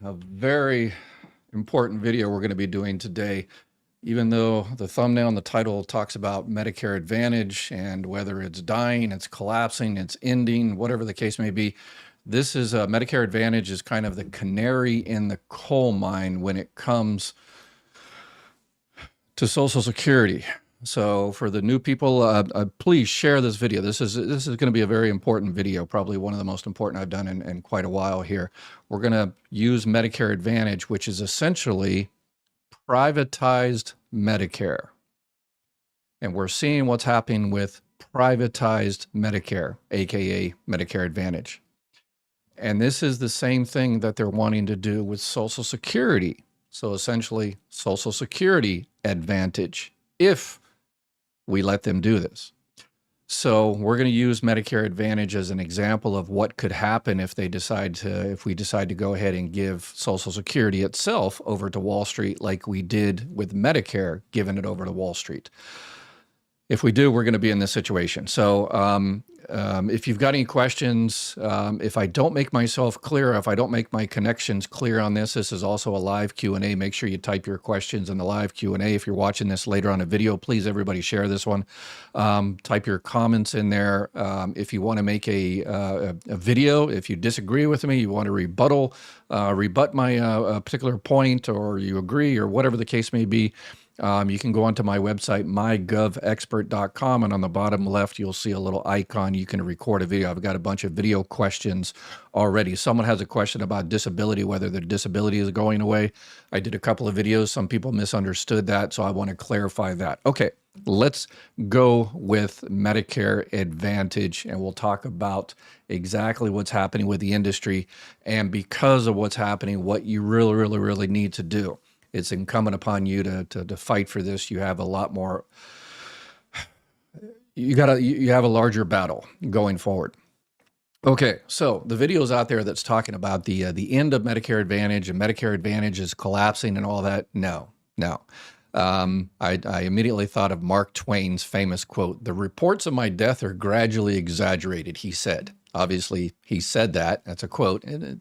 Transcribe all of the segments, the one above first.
A very important video we're going to be doing today. Even though the thumbnail and the title talks about Medicare Advantage and whether it's dying, it's collapsing, it's ending, whatever the case may be, this is Medicare Advantage is kind of the canary in the coal mine when it comes to Social Security. So for the new people, please share this video. This is going to be a very important video, probably one of the most important I've done in quite a while here. We're going to use Medicare Advantage, which is essentially privatized Medicare. And we're seeing what's happening with privatized Medicare, aka Medicare Advantage. And this is the same thing that they're wanting to do with Social Security. So essentially, Social Security Advantage, if we let them do this. So we're going to use Medicare Advantage as an example of what could happen if we decide to go ahead and give Social Security itself over to Wall Street, like we did with Medicare, giving it over to Wall Street. If we do, we're going to be in this situation. So if you've got any questions, if I don't make myself clear, if I don't make my connections clear on this, this is also a live Q&A. Make sure you type your questions in the live Q&A. If you're watching this later on a video, please, everybody, share this one. Type your comments in there. If you want to make a video, if you disagree with me, you want to rebut my particular point, or you agree, or whatever the case may be, you can go onto my website, mygovexpert.com, and on the bottom left, you'll see a little icon. You can record a video. I've got a bunch of video questions already. Someone has a question about disability, whether their disability is going away. I did a couple of videos. Some people misunderstood that, so I want to clarify that. Okay, let's go with Medicare Advantage, and we'll talk about exactly what's happening with the industry, and because of what's happening, what you really need to do. It's incumbent upon you to fight for this. You have a lot more, you have a larger battle going forward. Okay, so the video's out there that's talking about the end of Medicare Advantage, and Medicare Advantage is collapsing and all that. No. I immediately thought of Mark Twain's famous quote, "The reports of my death are gradually exaggerated," he said. Obviously, he said that. That's a quote. And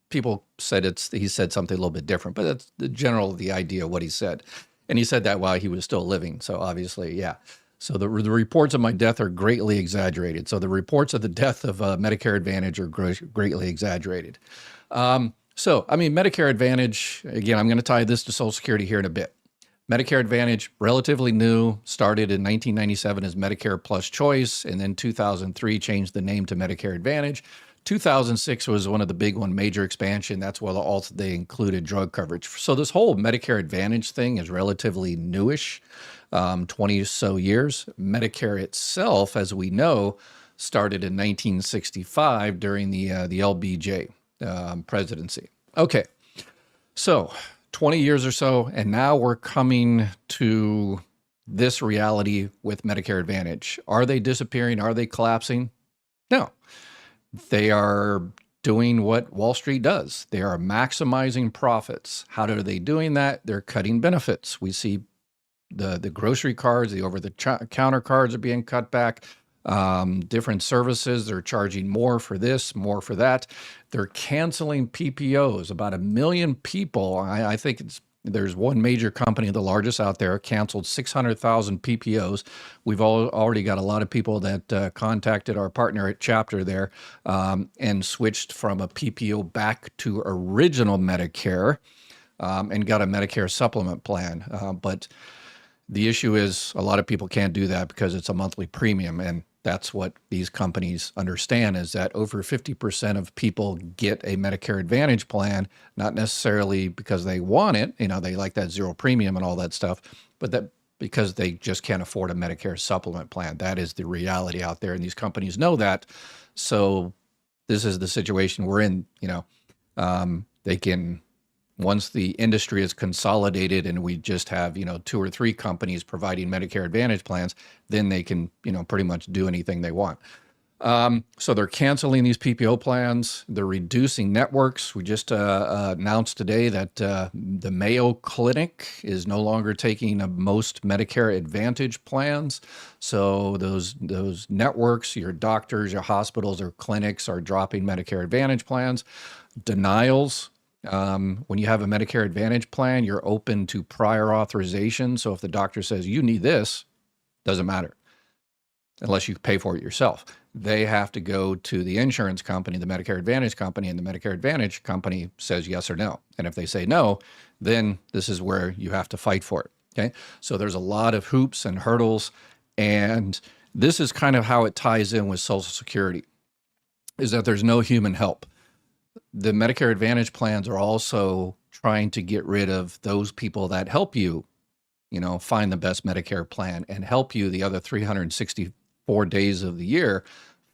people said he said something a little bit different, but that's the idea of what he said. And he said that while he was still living. So obviously, yeah. So the reports of my death are greatly exaggerated. So the reports of the death of Medicare Advantage are greatly exaggerated. So, I mean, Medicare Advantage, again, I'm going to tie this to Social Security here in a bit. Medicare Advantage, relatively new, started in 1997 as Medicare Plus Choice, and then 2003 changed the name to Medicare Advantage. 2006 was one of the big major expansion. That's where also they included drug coverage. So this whole Medicare Advantage thing is relatively newish, 20 or so years. Medicare itself, as we know, started in 1965 during the LBJ presidency. Okay, so 20 years or so, and now we're coming to this reality with Medicare Advantage. Are they disappearing? Are they collapsing? No. They are doing what Wall Street does. They are maximizing profits. How are they doing that? They're cutting benefits. We see the grocery cards, the over-the-counter cards are being cut back. Different services, they're charging more for this, more for that. They're canceling PPOs. About 1 million people, I think there's one major company, the largest out there, canceled 600,000 PPOs. We've already got a lot of people that contacted our partner at Chapter there and switched from a PPO back to original Medicare and got a Medicare supplement plan. But the issue is a lot of people can't do that because it's a monthly premium, and that's what these companies understand, is that over 50% of people get a Medicare Advantage plan, not necessarily because they want it, they like that zero premium and all that stuff, but that because they just can't afford a Medicare supplement plan. That is the reality out there, and these companies know that. So this is the situation we're in. They can, once the industry is consolidated and we just have, 2 or 3 companies providing Medicare Advantage plans, then they can, pretty much do anything they want. So they're canceling these PPO plans. They're reducing networks. We just announced today that the Mayo Clinic is no longer taking most Medicare Advantage plans. So those networks, your doctors, your hospitals, or clinics are dropping Medicare Advantage plans. Denials. When you have a Medicare Advantage plan, you're open to prior authorization. So if the doctor says you need this, doesn't matter unless you pay for it yourself. They have to go to the insurance company, the Medicare Advantage company, and the Medicare Advantage company says yes or no. And if they say no, then this is where you have to fight for it. Okay. So there's a lot of hoops and hurdles. And this is kind of how it ties in with Social Security, is that there's no human help. The Medicare Advantage plans are also trying to get rid of those people that help you, find the best Medicare plan and help you the other 364 days of the year,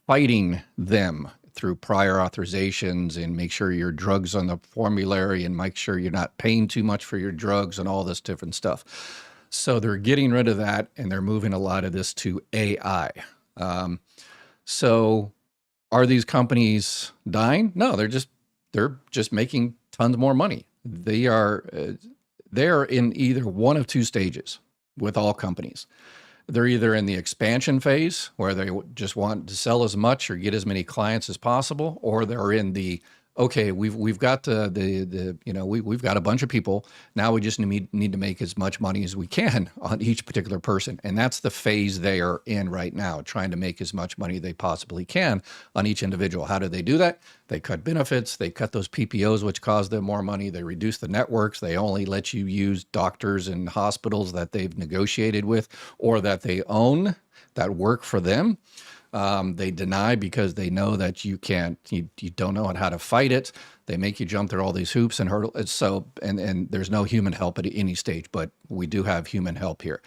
fighting them through prior authorizations and make sure your drugs on the formulary and make sure you're not paying too much for your drugs and all this different stuff. So they're getting rid of that and they're moving a lot of this to AI. So are these companies dying? No, they're just making tons more money. They're in either one of two stages with all companies. They're either in the expansion phase where they just want to sell as much or get as many clients as possible, or they're in the okay, we've got we've got a bunch of people. Now we just need to make as much money as we can on each particular person. And that's the phase they are in right now, trying to make as much money they possibly can on each individual. How do they do that? They cut benefits, they cut those PPOs, which cause them more money. They reduce the networks. They only let you use doctors and hospitals that they've negotiated with or that they own that work for them. They deny because they know that you don't know how to fight it. They make you jump through all these hoops and hurdles. So, and there's no human help at any stage, but we do have human help here.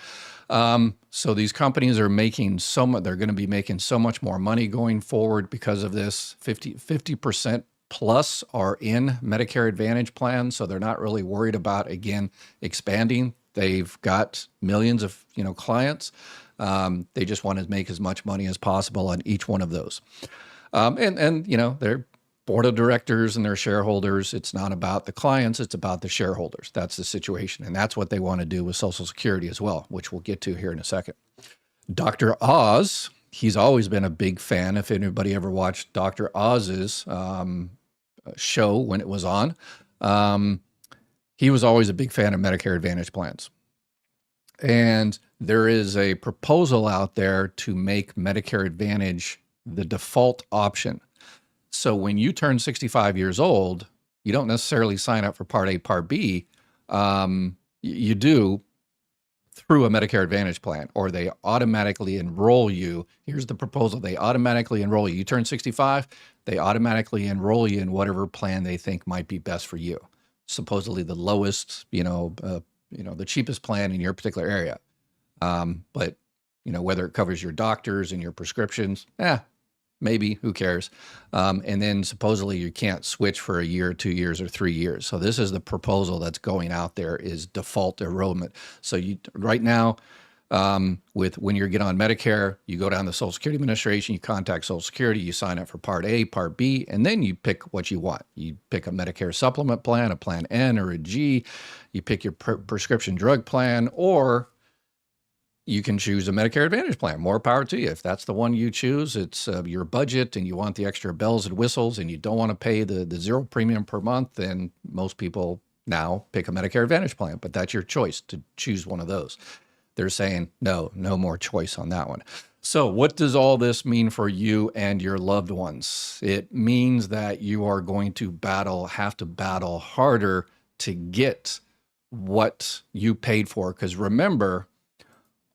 So these companies are making they're going to be making so much more money going forward because of this. 50% plus are in Medicare Advantage plans. So they're not really worried about, again, expanding. They've got millions of, clients. They just want to make as much money as possible on each one of those. Their board of directors and their shareholders, it's not about the clients, it's about the shareholders. That's the situation. And that's what they want to do with Social Security as well, which we'll get to here in a second. Dr. Oz, he's always been a big fan. If anybody ever watched Dr. Oz's show when it was on, he was always a big fan of Medicare Advantage plans. And there is a proposal out there to make Medicare Advantage the default option. So when you turn 65 years old, you don't necessarily sign up for Part A, Part B. You do through a Medicare Advantage plan, or they automatically enroll you. Here's the proposal. They automatically enroll you. You turn 65, they automatically enroll you in whatever plan they think might be best for you. Supposedly the lowest, the cheapest plan in your particular area. But whether it covers your doctors and your prescriptions, maybe, who cares? And then supposedly you can't switch for a year, 2 years, or 3 years. So this is the proposal that's going out there, is default enrollment. So right now, when you get on Medicare, you go down to the Social Security Administration, you contact Social Security, you sign up for Part A, Part B, and then you pick what you want. You pick a Medicare supplement plan, a Plan N or a G, you pick your prescription drug plan, or you can choose a Medicare Advantage plan. More power to you. If that's the one you choose, it's your budget and you want the extra bells and whistles and you don't want to pay the zero premium per month, then most people now pick a Medicare Advantage plan, but that's your choice to choose one of those. They're saying, no more choice on that one. So what does all this mean for you and your loved ones? It means that you are going to have to battle harder to get what you paid for. Because remember,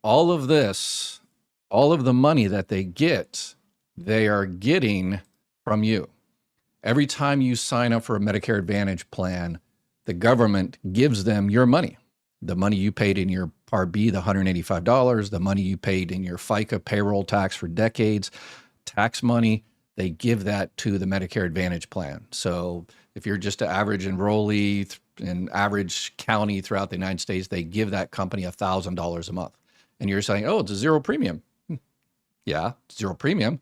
all of the money that they get, they are getting from you. Every time you sign up for a Medicare Advantage plan, the government gives them your money. The money you paid in your Part B, the $185, the money you paid in your FICA payroll tax for decades, tax money, they give that to the Medicare Advantage plan. So if you're just an average enrollee in average county throughout the United States, they give that company $1,000 a month. And you're saying, oh, it's a zero premium. Yeah, zero premium.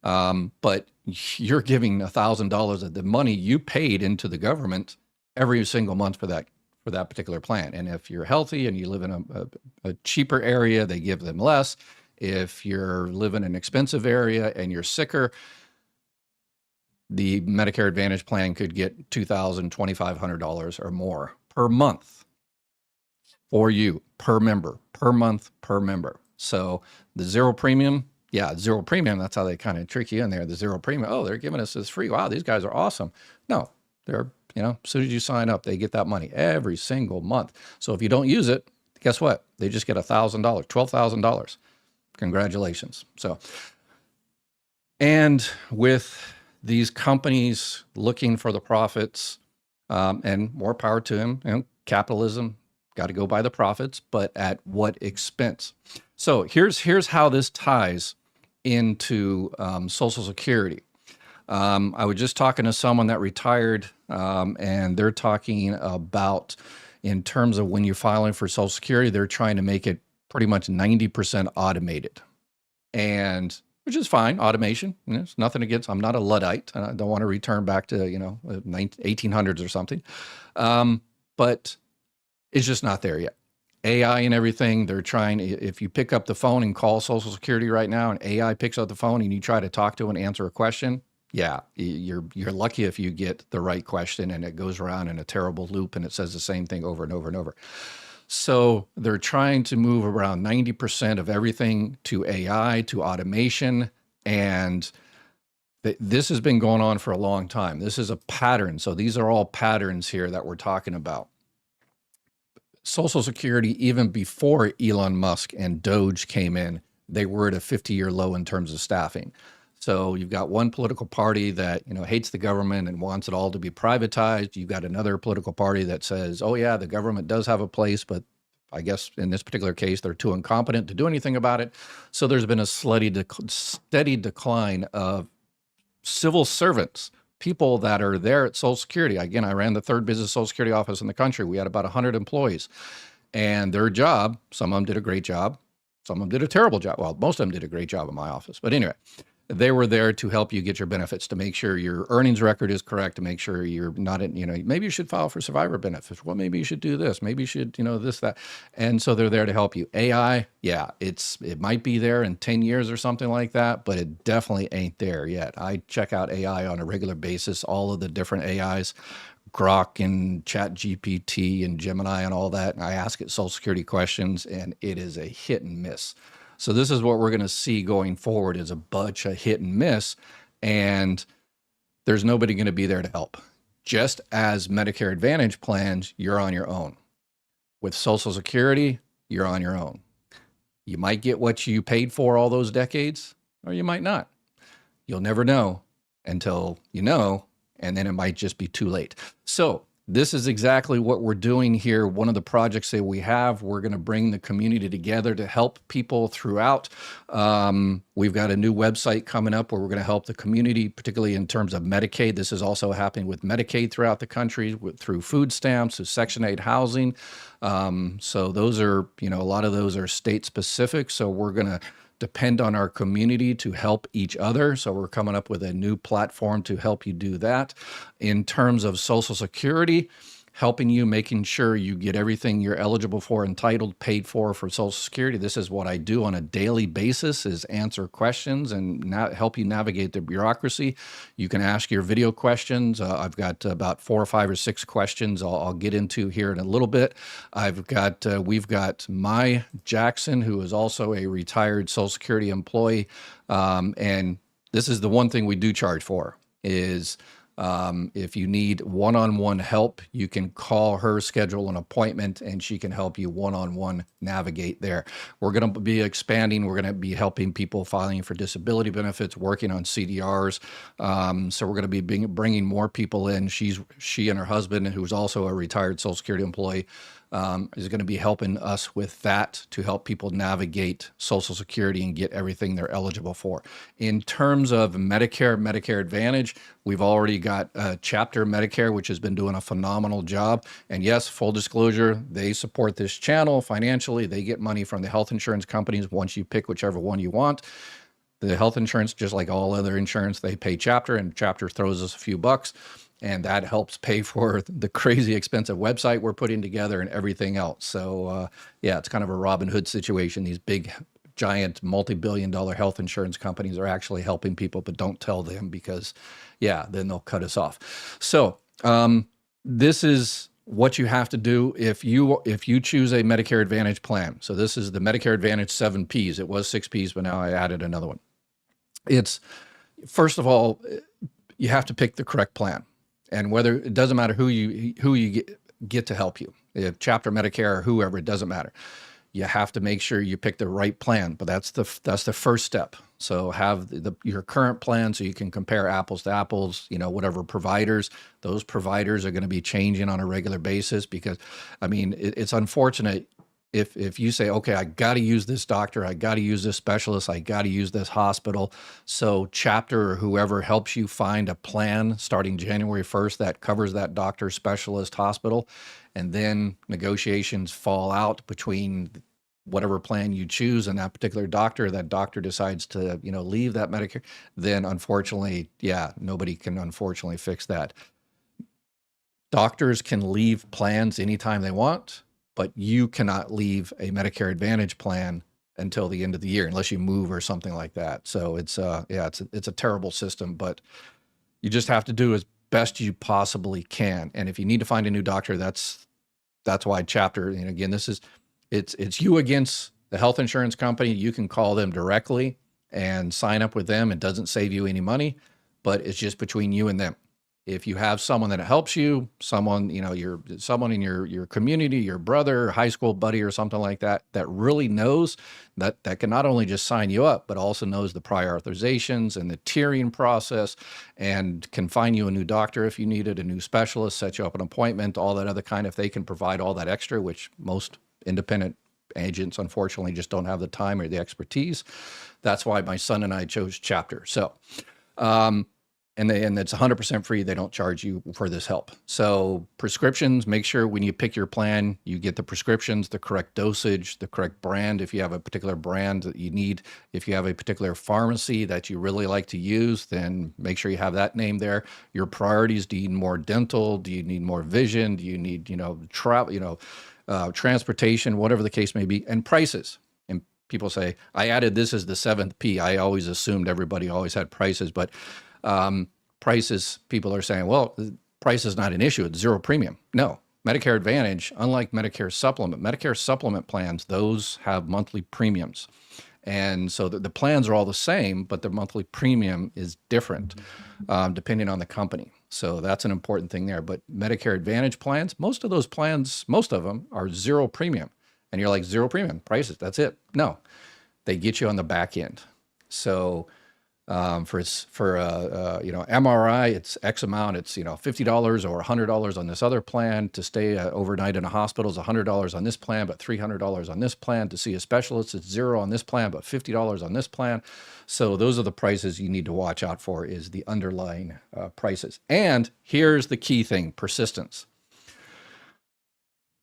But you're giving $1,000 of the money you paid into the government every single month for that particular plan. And if you're healthy and you live in a cheaper area, they give them less. If you're living in an expensive area and you're sicker, the Medicare Advantage plan could get $2,000, $2,500 or more per month for you, per member, per month, per member. So the zero premium, yeah, zero premium, that's how they kind of trick you in there. The zero premium, oh, they're giving us this free. Wow, these guys are awesome. No, they're, as soon as you sign up, they get that money every single month. So if you don't use it, guess what? They just get $1,000, $12,000. Congratulations. So, and with these companies looking for the profits, and more power to them, capitalism, got to go by the profits, but at what expense? So here's how this ties into Social Security. I was just talking to someone that retired, and they're talking about, in terms of when you're filing for Social Security, they're trying to make it pretty much 90% automated, and which is fine. Automation, it's nothing against. I'm not a Luddite. I don't want to return back to 1800s or something, but it's just not there yet. AI and everything, they're trying. If you pick up the phone and call Social Security right now, and AI picks up the phone and you try to talk to and answer a question, yeah, you're lucky if you get the right question, and it goes around in a terrible loop and it says the same thing over and over and over. So they're trying to move around 90% of everything to AI, to automation, and this has been going on for a long time. This is a pattern. So these are all patterns here that we're talking about. Social Security, even before Elon Musk and Doge came in, they were at a 50-year low in terms of staffing. So you've got one political party that hates the government and wants it all to be privatized. You've got another political party that says, oh yeah, the government does have a place, but I guess in this particular case, they're too incompetent to do anything about it. So there's been a steady decline of civil servants, people that are there at Social Security. Again, I ran the third business Social Security office in the country. We had about 100 employees, and their job, some of them did a great job, some of them did a terrible job. Well, most of them did a great job in my office. But anyway, they were there to help you get your benefits, to make sure your earnings record is correct, to make sure you're not in, maybe you should file for survivor benefits. Well, maybe you should do this. Maybe you should, this, that. And so they're there to help you. AI, yeah, it might be there in 10 years or something like that, but it definitely ain't there yet. I check out AI on a regular basis, all of the different AIs, Grok and Chat GPT and Gemini and all that. And I ask it Social Security questions, and it is a hit and miss. So this is what we're going to see going forward, is a bunch of hit and miss, and there's nobody going to be there to help. Just as Medicare Advantage plans, you're on your own. With Social Security, you're on your own. You might get what you paid for all those decades, or you might not. You'll never know until you know, and then it might just be too late. So this is exactly what we're doing here. One of the projects that we have, we're going to bring the community together to help people throughout. We've got a new website coming up where we're going to help the community, particularly in terms of Medicaid. This is also happening with Medicaid throughout the country, through food stamps, through Section 8 housing. So those are, a lot of those are state specific. So we're going to depend on our community to help each other. So we're coming up with a new platform to help you do that. In terms of Social Security, helping you, making sure you get everything you're eligible for, entitled, paid for Social Security. This is what I do on a daily basis, is answer questions and help you navigate the bureaucracy. You can ask your video questions. I've got about 4 or 5 or 6 questions I'll get into here in a little bit. We've got Mai Jackson, who is also a retired Social Security employee. And this is the one thing we do charge for, is if you need one-on-one help, you can call her, schedule an appointment, and she can help you one-on-one navigate there. We're going to be expanding. We're going to be helping people filing for disability benefits, working on CDRs. So we're going to be bringing more people in. She and her husband, who's also a retired Social Security employee, is going to be helping us with that, to help people navigate Social Security and get everything they're eligible for. In terms of Medicare Advantage, we've already got Chapter Medicare, which has been doing a phenomenal job. And yes, full disclosure, they support this channel financially. They get money from the health insurance companies once you pick whichever one you want. The health insurance, just like all other insurance, they pay Chapter, and Chapter throws us a few bucks. And that helps pay for the crazy expensive website we're putting together and everything else. So yeah, it's kind of a Robin Hood situation. These big giant multi-billion-dollar health insurance companies are actually helping people, but don't tell them because, yeah, then they'll cut us off. So this is what you have to do if you choose a Medicare Advantage plan. So this is the Medicare Advantage 7 Ps. It was 6 Ps, but now I added another one. It's, first of all, you have to pick the correct plan, and whether it doesn't matter who you get to help you, if Chapter Medicare or whoever, it doesn't matter. You have to make sure you pick the right plan, but that's the first step. So have your current plan so you can compare apples to apples, whatever providers. Those providers are going to be changing on a regular basis because, I mean, it's unfortunate if you say, okay, I got to use this doctor, I got to use this specialist, I got to use this hospital. So Chapter or whoever helps you find a plan starting January 1st that covers that doctor, specialist, hospital, and then negotiations fall out between whatever plan you choose and that particular doctor. That doctor decides to, leave that Medicare, then unfortunately, yeah, nobody can unfortunately fix that. Doctors can leave plans anytime they want, but you cannot leave a Medicare Advantage plan until the end of the year unless you move or something like that. So it's it's a terrible system, but you just have to do as best you possibly can. And if you need to find a new doctor, that's why Chapter, and again, it's you against the health insurance company. You can call them directly and sign up with them. It doesn't save you any money, but it's just between you and them. If you have someone that helps you, someone in your community, your brother, high school buddy, or something like that, that really knows that can not only just sign you up, but also knows the prior authorizations and the tiering process, and can find you a new doctor if you needed, a new specialist, set you up an appointment, all that other kind. If they can provide all that extra, which most independent agents unfortunately just don't have the time or the expertise. That's why my son and I chose Chapter. So, and it's 100% free. They don't charge you for this help. So prescriptions, make sure when you pick your plan, you get the prescriptions, the correct dosage, the correct brand. If you have a particular brand that you need, if you have a particular pharmacy that you really like to use, then make sure you have that name there. Your priorities: do you need more dental? Do you need more vision? Do you need, travel, transportation, whatever the case may be, and prices. And people say, I added this as the 7th P. I always assumed everybody always had prices, but prices, people are saying, well, price is not an issue. It's zero premium. No, Medicare Advantage, unlike Medicare Supplement plans, those have monthly premiums. And so the plans are all the same, but the monthly premium is different depending on the company. So that's an important thing there. But Medicare Advantage plans, most of them are zero premium. And you're like, zero premium prices, that's it. No, they get you on the back end. So for MRI, it's X amount. It's $50 or $100 on this other plan. To stay overnight in a hospital is $100 on this plan, but $300 on this plan. To see a specialist, it's $0 on this plan, but $50 on this plan. So those are the prices you need to watch out for, is the underlying prices. And here's the key thing: persistence.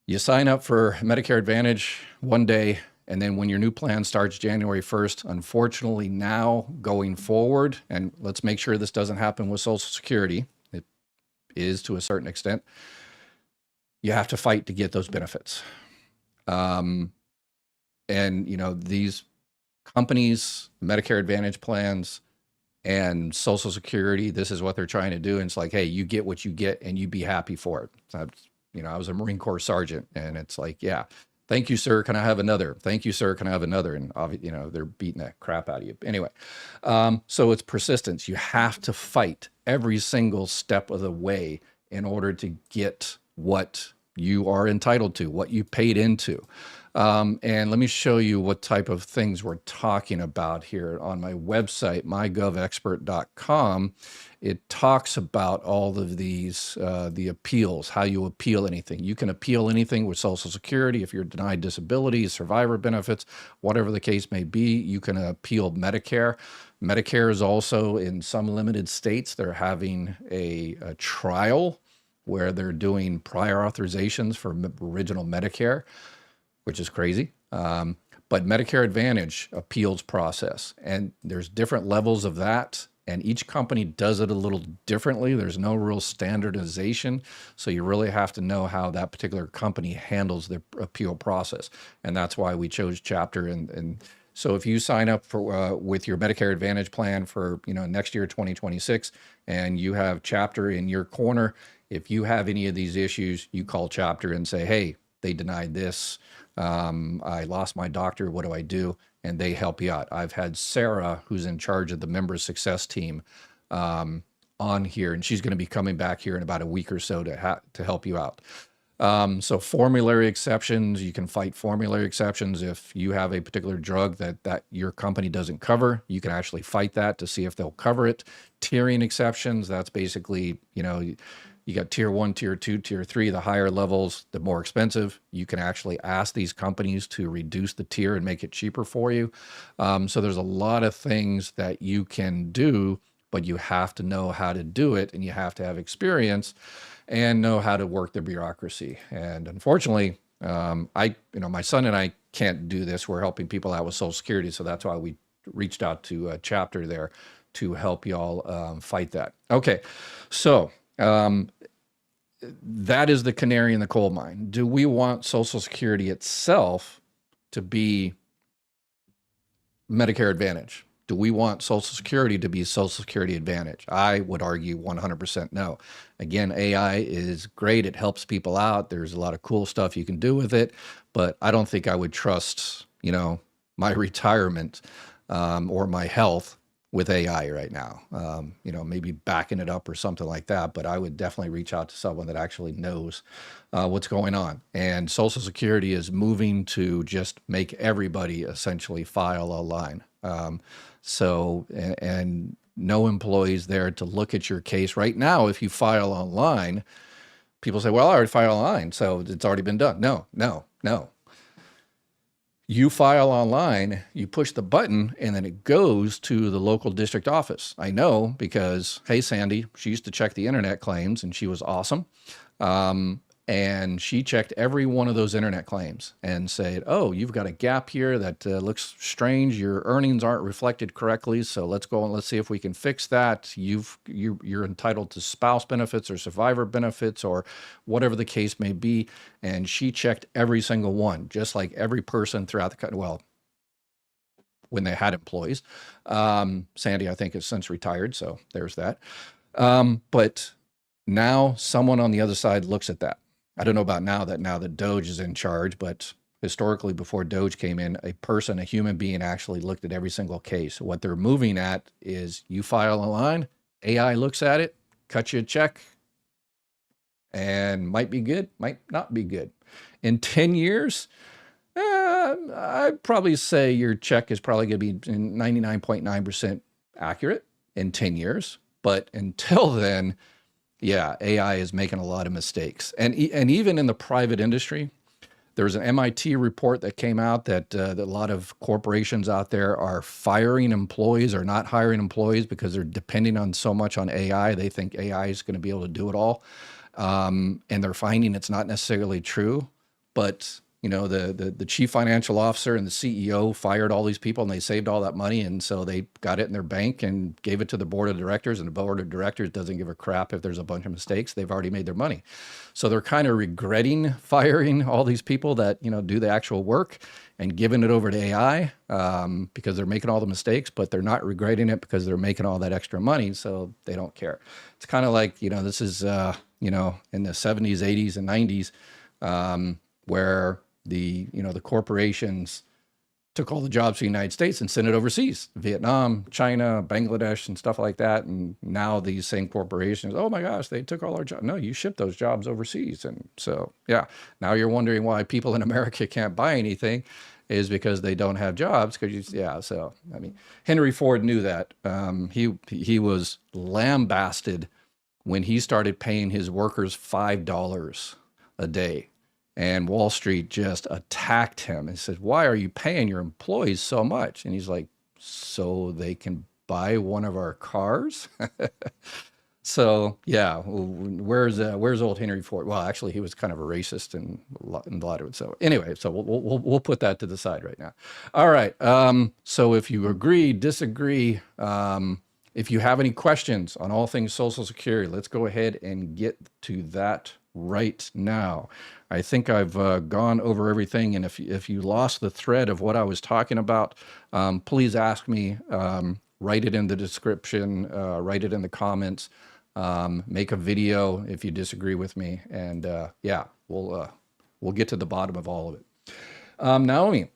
You sign up for Medicare Advantage one day, and then when your new plan starts January 1st, unfortunately now going forward, and let's make sure this doesn't happen with Social Security, it is to a certain extent, you have to fight to get those benefits. And, these companies, Medicare Advantage plans, and Social Security, this is what they're trying to do. And it's like, hey, you get what you get and you be happy for it. I was a Marine Corps sergeant, and it's like, yeah, thank you, sir. Can I have another? Thank you, sir. Can I have another? And they're beating that crap out of you. Anyway, so it's persistence. You have to fight every single step of the way in order to get what you are entitled to, what you paid into. And let me show you what type of things we're talking about here on my website, mygovexpert.com. It talks about all of these, the appeals, how you appeal anything. You can appeal anything with Social Security. If you're denied disability, survivor benefits, whatever the case may be, you can appeal Medicare. Medicare is also, in some limited states, they're having a trial where they're doing prior authorizations for original Medicare, which is crazy. But Medicare Advantage appeals process, and there's different levels of that, and each company does it a little differently. There's no real standardization, so you really have to know how that particular company handles the appeal process, and that's why we chose Chapter. And So if you sign up for with your Medicare Advantage plan for next year 2026, and you have Chapter in your corner, if you have any of these issues, you call Chapter and say, "Hey, they denied this. I lost my doctor. What do I do?" And they help you out. I've had Sarah, who's in charge of the member success team, on here, and she's going to be coming back here in about a week or so to help you out. So formulary exceptions, you can fight formulary exceptions. If you have a particular drug that your company doesn't cover, you can actually fight that to see if they'll cover it. Tiering exceptions, that's basically, you got tier 1, tier 2, tier 3, the higher levels, the more expensive. You can actually ask these companies to reduce the tier and make it cheaper for you. So there's a lot of things that you can do, but you have to know how to do it, and you have to have experience and know how to work the bureaucracy. And unfortunately, my son and I can't do this. We're helping people out with Social Security, so that's why we reached out to a Chapter there to help y'all fight that. Okay, so that is the canary in the coal mine. Do we want Social Security itself to be Medicare Advantage? Do we want Social Security to be Social Security Advantage? I would argue 100% no. Again, AI is great. It helps people out. There's a lot of cool stuff you can do with it, but I don't think I would trust, my retirement or my health with AI right now. Maybe backing it up or something like that, but I would definitely reach out to someone that actually knows what's going on. And Social Security is moving to just make everybody essentially file online. And no employees there to look at your case. Right now, if you file online, people say, well, I already filed online, so it's already been done. No. You file online, you push the button, and then it goes to the local district office. I know because, hey, Sandy, she used to check the internet claims, and she was awesome. And she checked every one of those internet claims and said, oh, you've got a gap here that looks strange. Your earnings aren't reflected correctly. So let's go and let's see if we can fix that. You're entitled to spouse benefits or survivor benefits or whatever the case may be. And she checked every single one, just like every person throughout the country. Well, when they had employees. Sandy, I think, has since retired. So there's that. But now someone on the other side looks at that. I don't know about now that Doge is in charge, but historically before Doge came in, a human being actually looked at every single case. What they're moving at is you file a line, AI looks at it, cuts you a check, and might be good, might not be good. In 10 years, I'd probably say your check is probably going to be 99.9% accurate in 10 years. But until then, yeah, AI is making a lot of mistakes. And even in the private industry, there's an MIT report that came out that a lot of corporations out there are firing employees or not hiring employees because they're depending on so much on AI. They think AI is going to be able to do it all. And they're finding it's not necessarily true. But the chief financial officer and the CEO fired all these people and they saved all that money. And so they got it in their bank and gave it to the board of directors, and the board of directors doesn't give a crap if there's a bunch of mistakes. They've already made their money. So they're kind of regretting firing all these people that, do the actual work and giving it over to AI because they're making all the mistakes, but they're not regretting it because they're making all that extra money. So they don't care. It's kind of like, this is, in the 70s, 80s and 90s where the corporations took all the jobs to the United States and sent it overseas, Vietnam, China, Bangladesh, and stuff like that. And now these same corporations, oh my gosh, they took all our jobs. No, you shipped those jobs overseas. And so, yeah, now you're wondering why people in America can't buy anything is because they don't have jobs. So, Henry Ford knew that. He was lambasted when he started paying his workers $5 a day. And Wall Street just attacked him and said, why are you paying your employees so much? And he's like, so they can buy one of our cars? So, yeah, where's old Henry Ford? Well, actually, he was kind of a racist and a lot of it. So anyway, so we'll put that to the side right now. All right. So if you agree, disagree, if you have any questions on all things Social Security, let's go ahead and get to that right now. I think I've gone over everything, and if you lost the thread of what I was talking about, please ask me. Write it in the description, write it in the comments, make a video if you disagree with me, and yeah, we'll get to the bottom of all of it. Naomi,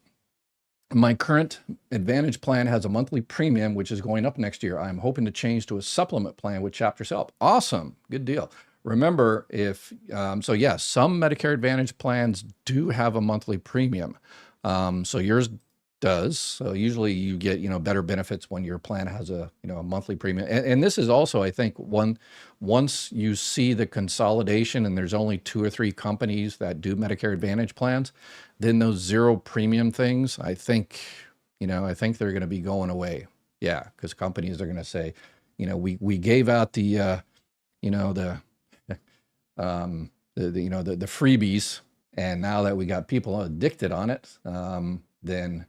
my current Advantage plan has a monthly premium, which is going up next year. I'm hoping to change to a supplement plan with Chapter Help. Awesome. Good deal. Remember, so yes, some Medicare Advantage plans do have a monthly premium. So yours does. So usually you get, better benefits when your plan has a monthly premium. And this is also, I think, once you see the consolidation and there's only 2 or 3 companies that do Medicare Advantage plans, then those zero premium things, I think they're going to be going away. Yeah, because companies are going to say, we gave out the the freebies, and now that we got people addicted on it, then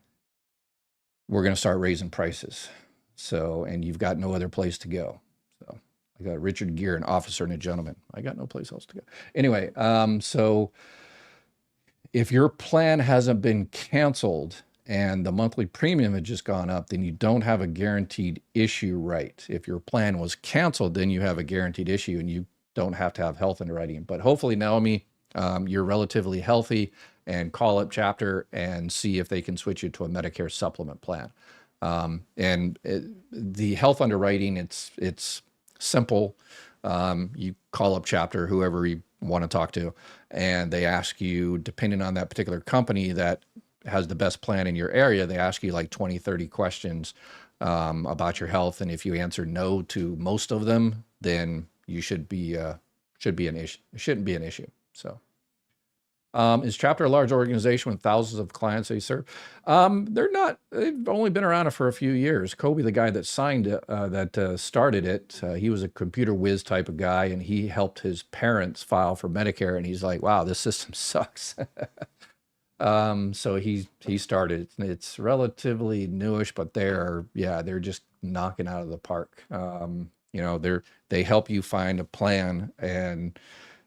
we're going to start raising prices. So, and you've got no other place to go. So I got Richard Gere, an officer and a gentleman. I got no place else to go. Anyway, so if your plan hasn't been canceled and the monthly premium had just gone up, then you don't have a guaranteed issue right. If your plan was canceled, then you have a guaranteed issue and you don't have to have health underwriting. But hopefully, Naomi, you're relatively healthy, and call up Chapter and see if they can switch you to a Medicare supplement plan. The health underwriting, it's simple. You call up Chapter, whoever you want to talk to, and they ask you, depending on that particular company that has the best plan in your area, they ask you like 20, 30 questions about your health. And if you answer no to most of them, then you shouldn't be an issue. So, is Chapter a large organization with thousands of clients they serve? They're not. They've only been around for a few years. Kobe, the guy that started it, he was a computer whiz type of guy, and he helped his parents file for Medicare, and he's like, wow, this system sucks. So he started. It's relatively newish, but they're just knocking out of the park. They help you find a plan, and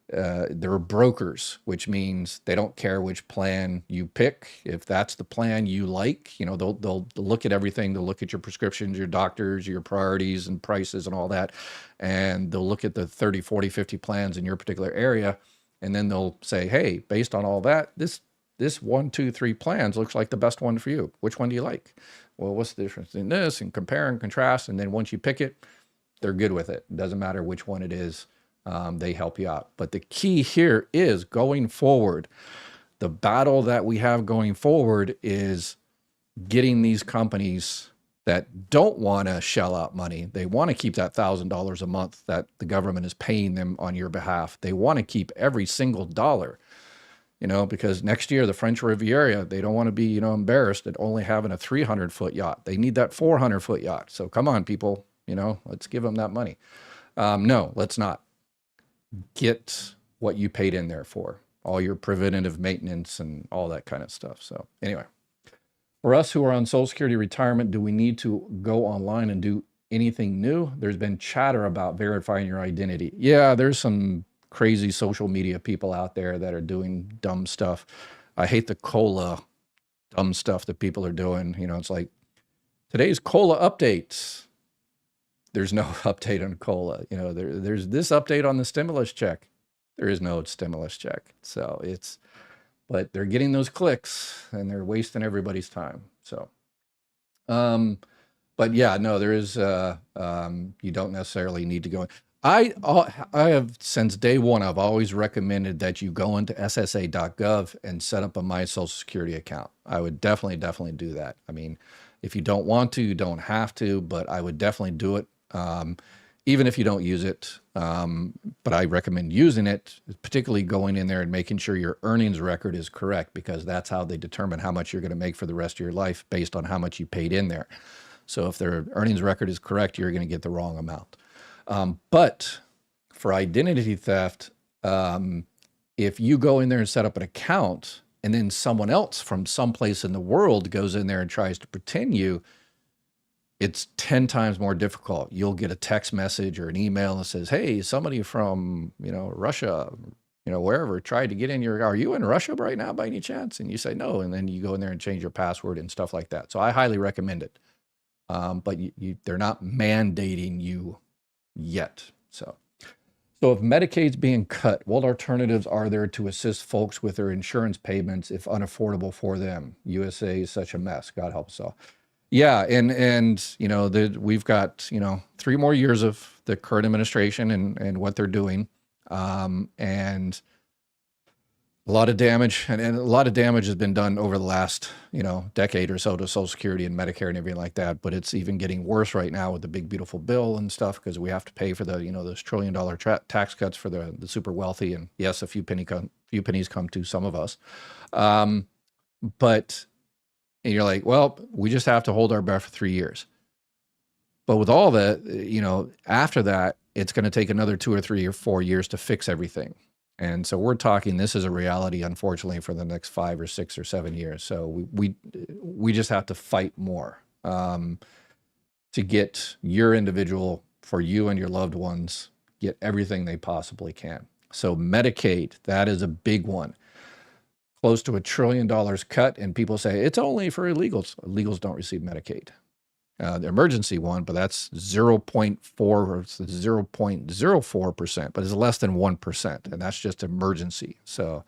they're brokers, which means they don't care which plan you pick. If that's the plan you like, they'll look at everything. They'll look at your prescriptions, your doctors, your priorities and prices and all that. And they'll look at the 30, 40, 50 plans in your particular area. And then they'll say, hey, based on all that, this 1, 2, 3 plans looks like the best one for you. Which one do you like? Well, what's the difference in this? And compare and contrast. And then once you pick it, they're good with it. It doesn't matter which one it is. They help you out. But the key here is going forward. The battle that we have going forward is getting these companies that don't want to shell out money. They want to keep that $1,000 a month that the government is paying them on your behalf. They want to keep every single dollar, because next year, the French Riviera, they don't want to be, embarrassed at only having a 300-foot yacht. They need that 400-foot yacht. So come on, people, let's give them that money. No, let's not. Get what you paid in there for, all your preventative maintenance and all that kind of stuff. So anyway, for us who are on Social Security retirement, do we need to go online and do anything new? There's been chatter about verifying your identity. Yeah, there's some crazy social media people out there that are doing dumb stuff. I hate the COLA dumb stuff that people are doing. It's like today's COLA updates. There's no update on COLA. There's this update on the stimulus check. There is no stimulus check. So but they're getting those clicks and they're wasting everybody's time. So, but yeah, no, there is, you don't necessarily need to go in. I have, since day one, I've always recommended that you go into ssa.gov and set up a My Social Security account. I would definitely do that. I mean, if you don't want to, you don't have to, but I would definitely do it. Even if you don't use it, but I recommend using it, particularly going in there and making sure your earnings record is correct, because that's how they determine how much you're going to make for the rest of your life based on how much you paid in there. So if their earnings record is correct, you're going to get the wrong amount. But for identity theft, if you go in there and set up an account and then someone else from someplace in the world goes in there and tries to pretend you, it's 10 times more difficult. You'll get a text message or an email that says, hey, somebody from, Russia, wherever, tried to get in are you in Russia right now by any chance? And you say no, and then you go in there and change your password and stuff like that. So I highly recommend it. But they're not mandating you yet. So if Medicaid's being cut, what alternatives are there to assist folks with their insurance payments if unaffordable for them? USA is such a mess. God help us all. Yeah, and we've got 3 more years of the current administration and what they're doing, and a lot of damage, and a lot of damage has been done over the last decade or so to Social Security and Medicare and everything like that. But it's even getting worse right now with the big beautiful bill and stuff, because we have to pay for the those $1 trillion tax cuts for the super wealthy, and yes, a few pennies come to some of us, but. And you're like, well, we just have to hold our breath for 3 years. But with all that, after that, it's going to take another 2 or 3 or 4 years to fix everything. And so we're talking, this is a reality, unfortunately, for the next 5 or 6 or 7 years. So we just have to fight more to get your individual, for you and your loved ones, get everything they possibly can. So Medicaid, that is a big one. Close to $1 trillion cut, and people say it's only for illegals. Illegals don't receive Medicaid. The emergency one, but that's 0.4 or 0.04%, but it's less than 1%, and that's just emergency. So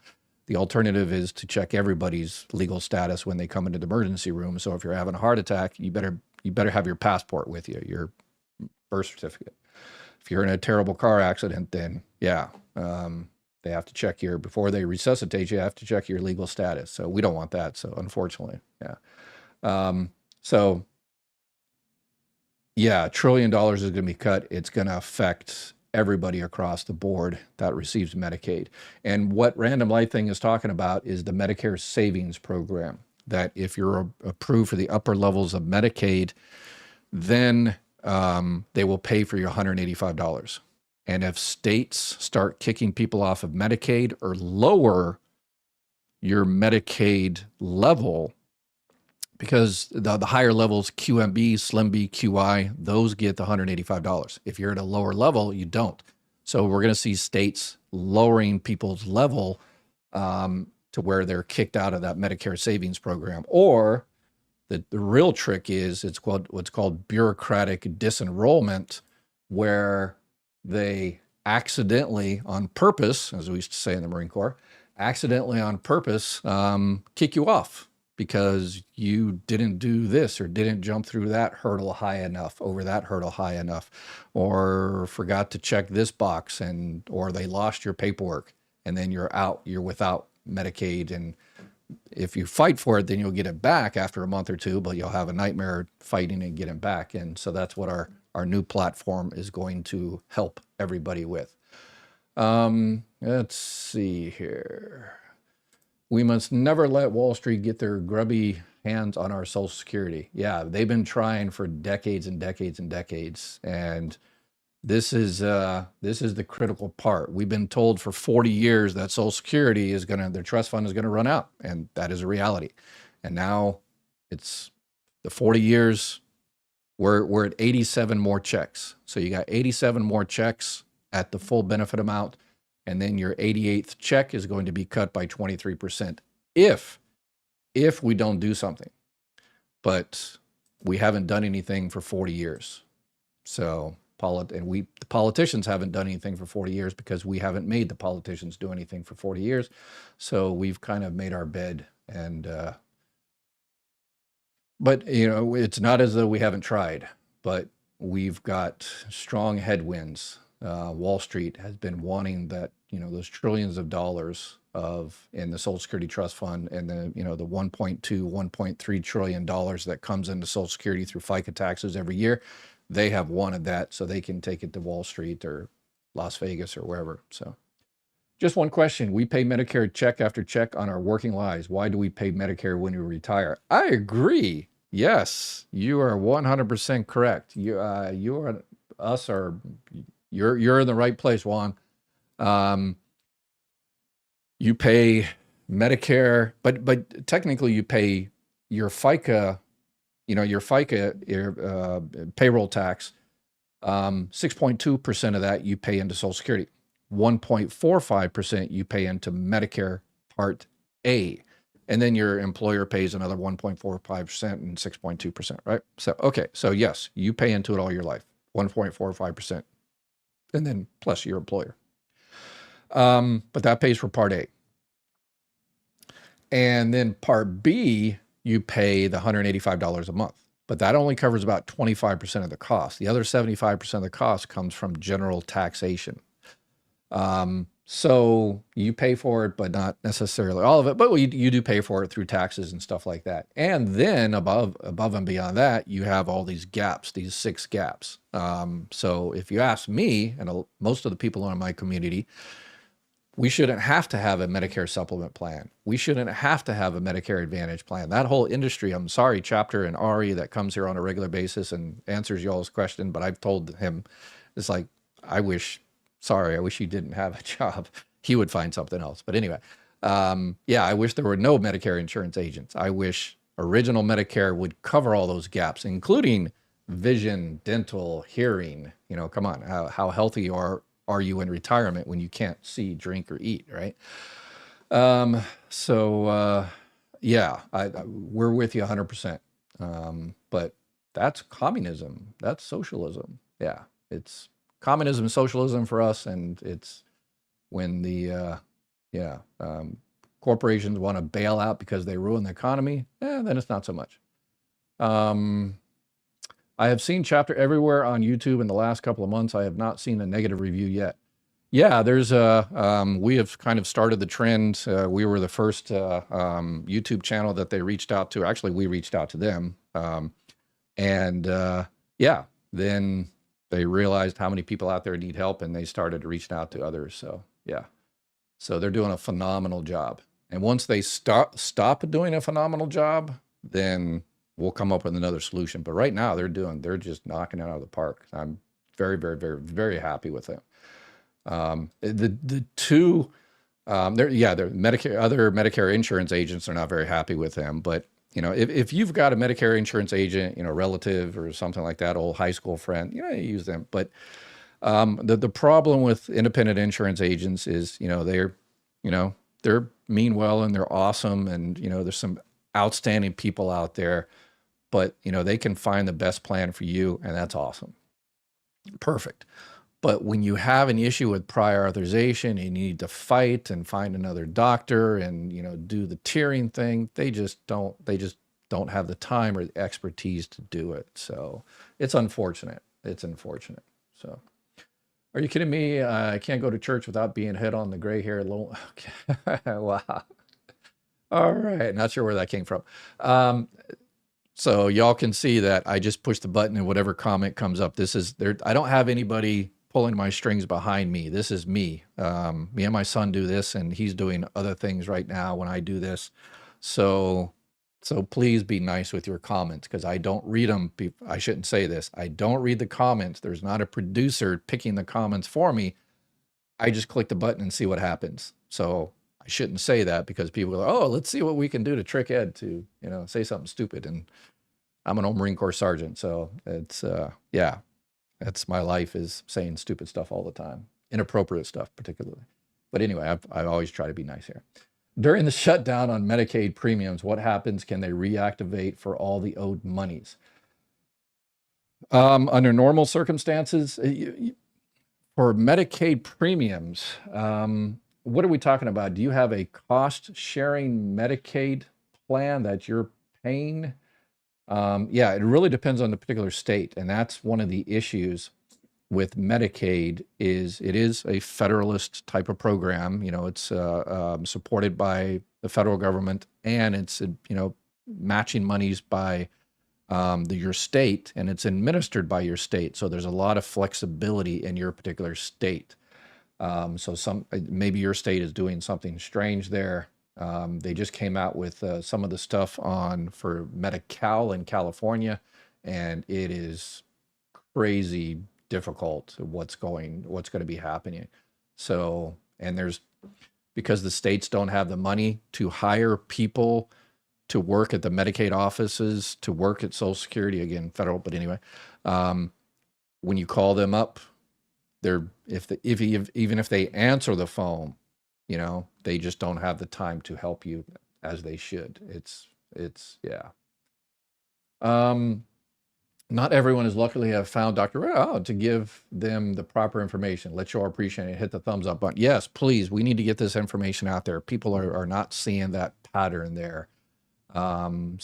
the alternative is to check everybody's legal status when they come into the emergency room. So if you're having a heart attack, you better have your passport with you, your birth certificate. If you're in a terrible car accident, then yeah. They have to check before they resuscitate you, have to check your legal status. So we don't want that. So unfortunately, yeah. $1 trillion is going to be cut. It's going to affect everybody across the board that receives Medicaid. And what Random Life Thing is talking about is the Medicare Savings Program, that if you're approved for the upper levels of Medicaid, then they will pay for your $185. And if states start kicking people off of Medicaid or lower your Medicaid level, because the higher levels, QMB, Slim B, QI, those get the $185. If you're at a lower level, you don't. So we're going to see states lowering people's level to where they're kicked out of that Medicare Savings Program. Or the real trick is what's called bureaucratic disenrollment, where they accidentally, on purpose, as we used to say in the Marine Corps, accidentally on purpose kick you off because you didn't do this or didn't jump through that hurdle high enough, over that hurdle high enough, or forgot to check this box, or they lost your paperwork, and then you're without Medicaid. And if you fight for it, then you'll get it back after a month or two, but you'll have a nightmare fighting and getting back. And so that's what our new platform is going to help everybody with. Let's see here. We must never let Wall Street get their grubby hands on our Social Security. Yeah, they've been trying for decades and decades and decades. And this is the critical part. We've been told for 40 years that Social Security their trust fund is going to run out. And that is a reality. And now it's the 40 years. We're at 87 more checks. So you got 87 more checks at the full benefit amount, and then your 88th check is going to be cut by 23% if we don't do something. But we haven't done anything for 40 years. So the politicians haven't done anything for 40 years because we haven't made the politicians do anything for 40 years. So we've kind of made our bed, and but it's not as though we haven't tried, but we've got strong headwinds. Wall Street has been wanting that, those trillions of dollars in the Social Security Trust Fund, and the 1.2, $1.3 trillion that comes into Social Security through FICA taxes every year. They have wanted that so they can take it to Wall Street or Las Vegas or wherever. So just one question. We pay Medicare check after check on our working lives. Why do we pay Medicare when we retire? I agree. Yes, you are 100% correct. You're in the right place, Juan. You pay Medicare, but technically you pay your FICA, your payroll tax. 6.2% of that you pay into Social Security. 1.45% you pay into Medicare Part A. And then your employer pays another 1.45% and 6.2%, right? So, okay. So yes, you pay into it all your life, 1.45%, and then plus your employer. But that pays for Part A. And then Part B, you pay the $185 a month. But that only covers about 25% of the cost. The other 75% of the cost comes from general taxation. So you pay for it, but not necessarily all of it, but you do pay for it through taxes and stuff like that. And then above and beyond that, you have all these gaps, these 6 gaps. So if you ask me, and most of the people in my community, we shouldn't have to have a Medicare supplement plan. We shouldn't have to have a Medicare Advantage plan. That whole industry, I'm sorry, Chapter and Ari that comes here on a regular basis and answers y'all's question, but I've told him, it's like, I wish he didn't have a job. He would find something else. But anyway, yeah, I wish there were no Medicare insurance agents. I wish original Medicare would cover all those gaps, including vision, dental, hearing. You know, come on, how healthy are you in retirement when you can't see, drink, or eat, right? Yeah, we're with you 100%. But that's communism. That's socialism. Yeah, it's communism and socialism for us, and it's when the corporations want to bail out because they ruin the economy, then it's not so much. I have seen Chapter everywhere on YouTube in the last couple of months. I have not seen a negative review yet. Yeah, there's we have kind of started the trend. We were the first YouTube channel that they reached out to. Actually, we reached out to them. Yeah, then they realized how many people out there need help, and they started reaching out to others. So yeah, so they're doing a phenomenal job. And once they stop doing a phenomenal job, then we'll come up with another solution. But right now they're just knocking it out of the park. I'm very, very, very, very happy with them. The two, other Medicare insurance agents are not very happy with them. But you know, if you've got a Medicare insurance agent, you know, relative or something like that, old high school friend, you use them. But the problem with independent insurance agents is, they're mean well and they're awesome, and there's some outstanding people out there, but they can find the best plan for you, and that's awesome. Perfect. But when you have an issue with prior authorization and you need to fight and find another doctor and do the tiering thing, they just don't have the time or the expertise to do it. So it's unfortunate. It's unfortunate. So are you kidding me? I can't go to church without being hit on the gray hair. Okay. Wow. All right. Not sure where that came from. So y'all can see that I just push the button and whatever comment comes up, this is there. I don't have anybody pulling my strings behind me. This is me. Me and my son do this, and he's doing other things right now when I do this. So please be nice with your comments, because I don't read them. I shouldn't say this. I don't read the comments. There's not a producer picking the comments for me. I just click the button and see what happens. So I shouldn't say that, because people are like, oh, let's see what we can do to trick Ed to, say something stupid. And I'm an old Marine Corps sergeant. So it's, yeah, that's my life, is saying stupid stuff all the time, inappropriate stuff particularly. But anyway, I always try to be nice here. During the shutdown on Medicaid premiums, what happens? Can they reactivate for all the owed monies? Under normal circumstances, for Medicaid premiums, what are we talking about? Do you have a cost-sharing Medicaid plan that you're paying? Yeah, it really depends on the particular state, and that's one of the issues with Medicaid. Is it is a federalist type of program. It's supported by the federal government, and it's matching monies by your state, and it's administered by your state. So there's a lot of flexibility in your particular state. So maybe your state is doing something strange there. They just came out with some of the stuff for Medi-Cal in California, and it is crazy difficult what's going to be happening. So, and because the states don't have the money to hire people to work at the Medicaid offices, to work at Social Security, again, federal, but anyway, when you call them up, even if they answer the phone, they just don't have the time to help you as they should. Yeah. Not everyone is luckily have found Dr. Rao to give them the proper information. Let's show our appreciation and hit the thumbs up button. Yes, please. We need to get this information out there. People are not seeing that pattern there. And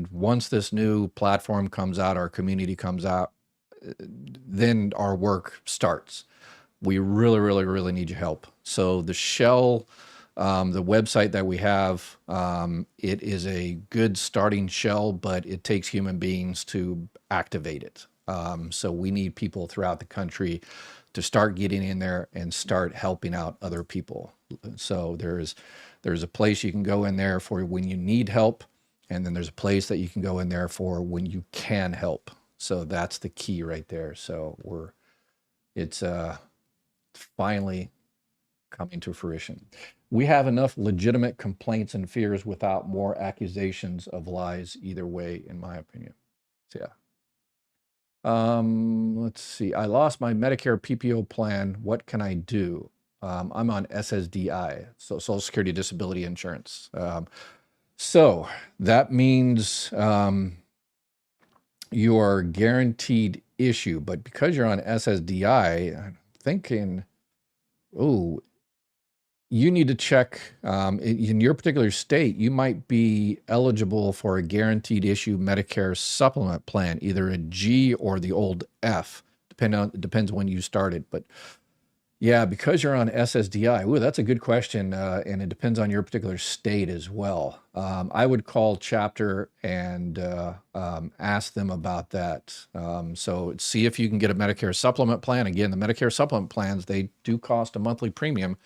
once this new platform comes out, our community comes out, then our work starts. We really, really, really need your help. So the shell, the website that we have, it is a good starting shell, but it takes human beings to activate it. So we need people throughout the country to start getting in there and start helping out other people. So there's a place you can go in there for when you need help, and then there's a place that you can go in there for when you can help. So that's the key right there. So it's finally coming to fruition. We have enough legitimate complaints and fears without more accusations of lies either way, in my opinion. So, yeah. Let's see. I lost my Medicare PPO plan. What can I do? I'm on SSDI, so Social Security Disability Insurance. So that means you are guaranteed issue, but because you're on SSDI, I'm thinking, oh, you need to check in your particular state. You might be eligible for a guaranteed issue Medicare supplement plan, either a G or the old F, depends when you started. But yeah, because you're on SSDI, ooh, that's a good question, and it depends on your particular state as well. I would call chapter and ask them about that. So see if you can get a Medicare supplement plan. Again, the Medicare supplement plans, they do cost a monthly premium.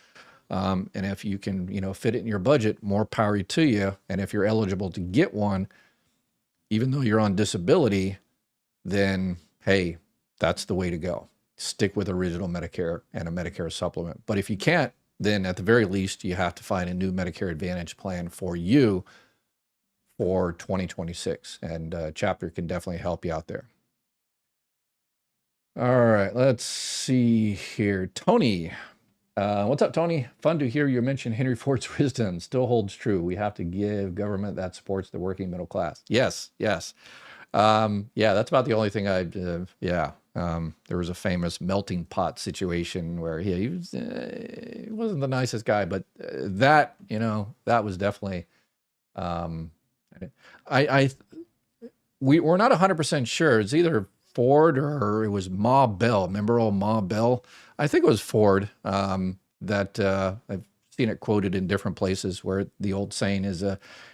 And if you can, fit it in your budget, more power to you. And if you're eligible to get one, even though you're on disability, then, hey, that's the way to go. Stick with original Medicare and a Medicare supplement. But if you can't, then at the very least, you have to find a new Medicare Advantage plan for you for 2026. And chapter can definitely help you out there. All right, let's see here. Tony. What's up, Tony? Fun to hear you mention Henry Ford's wisdom. Still holds true. We have to give government that supports the working middle class. Yes. Yeah, that's about the only thing there was a famous melting pot situation where he wasn't the nicest guy, but that was definitely, we're not 100% sure. It's either Ford or it was Ma Bell. Remember old Ma Bell? I think it was Ford that I've seen it quoted in different places where the old saying is,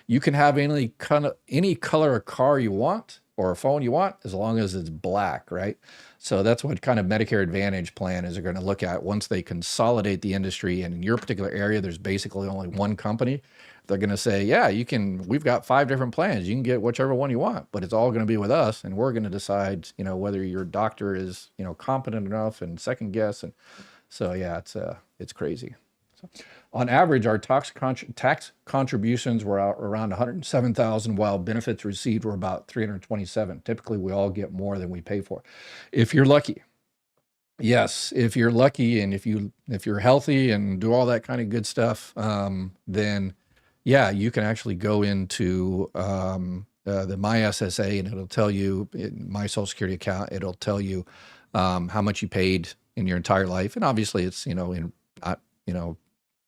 you can have any color of car you want or a phone you want as long as it's black, right? So that's what kind of Medicare Advantage plan is they're going to look at once they consolidate the industry. And in your particular area, there's basically only one company. They're going to say, yeah, we've got 5 different plans. You can get whichever one you want, but it's all going to be with us. And we're going to decide, whether your doctor is, competent enough and second guess. And so, yeah, it's crazy. So, on average, our tax contributions were around $107,000, while benefits received were about $327,000. Typically, we all get more than we pay for. If you're lucky. Yes, if you're lucky and if you're healthy and do all that kind of good stuff, then yeah, you can actually go into the My SSA and it'll tell you, My Social Security account, it'll tell you how much you paid in your entire life. And obviously it's, not,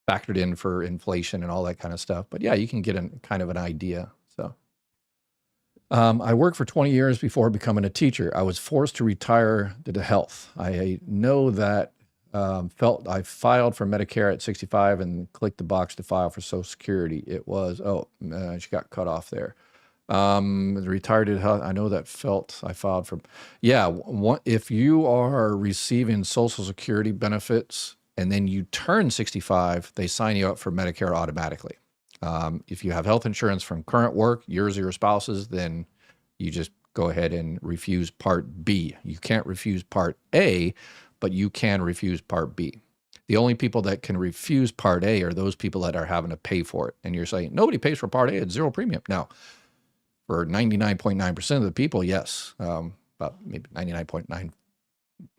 factored in for inflation and all that kind of stuff. But yeah, you can get kind of an idea. So I worked for 20 years before becoming a teacher. I was forced to retire due to health. I know that I filed for Medicare at 65 and clicked the box to file for Social Security. It was, she got cut off there. Retired due to health. I know that I filed for, if you are receiving Social Security benefits and then you turn 65, they sign you up for Medicare automatically. If you have health insurance from current work, yours or your spouse's, then you just go ahead and refuse Part B. You can't refuse Part A, but you can refuse Part B. The only people that can refuse Part A are those people that are having to pay for it. And you're saying, nobody pays for Part A, it's zero premium. Now, for 99.9% of the people, yes. About maybe 99.9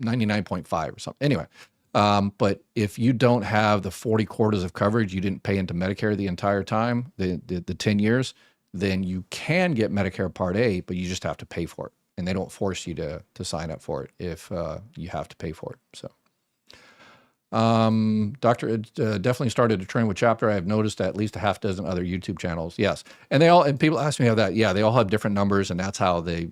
99.5 or something. Anyway, but if you don't have the 40 quarters of coverage, you didn't pay into Medicare the entire time, the 10 years, then you can get Medicare Part A, but you just have to pay for it. And they don't force you to sign up for it if you have to pay for it. So, Doctor, it definitely started a trend with Chapter. I have noticed at least a half dozen other YouTube channels. Yes, and people ask me how that. Yeah, they all have different numbers, and that's how they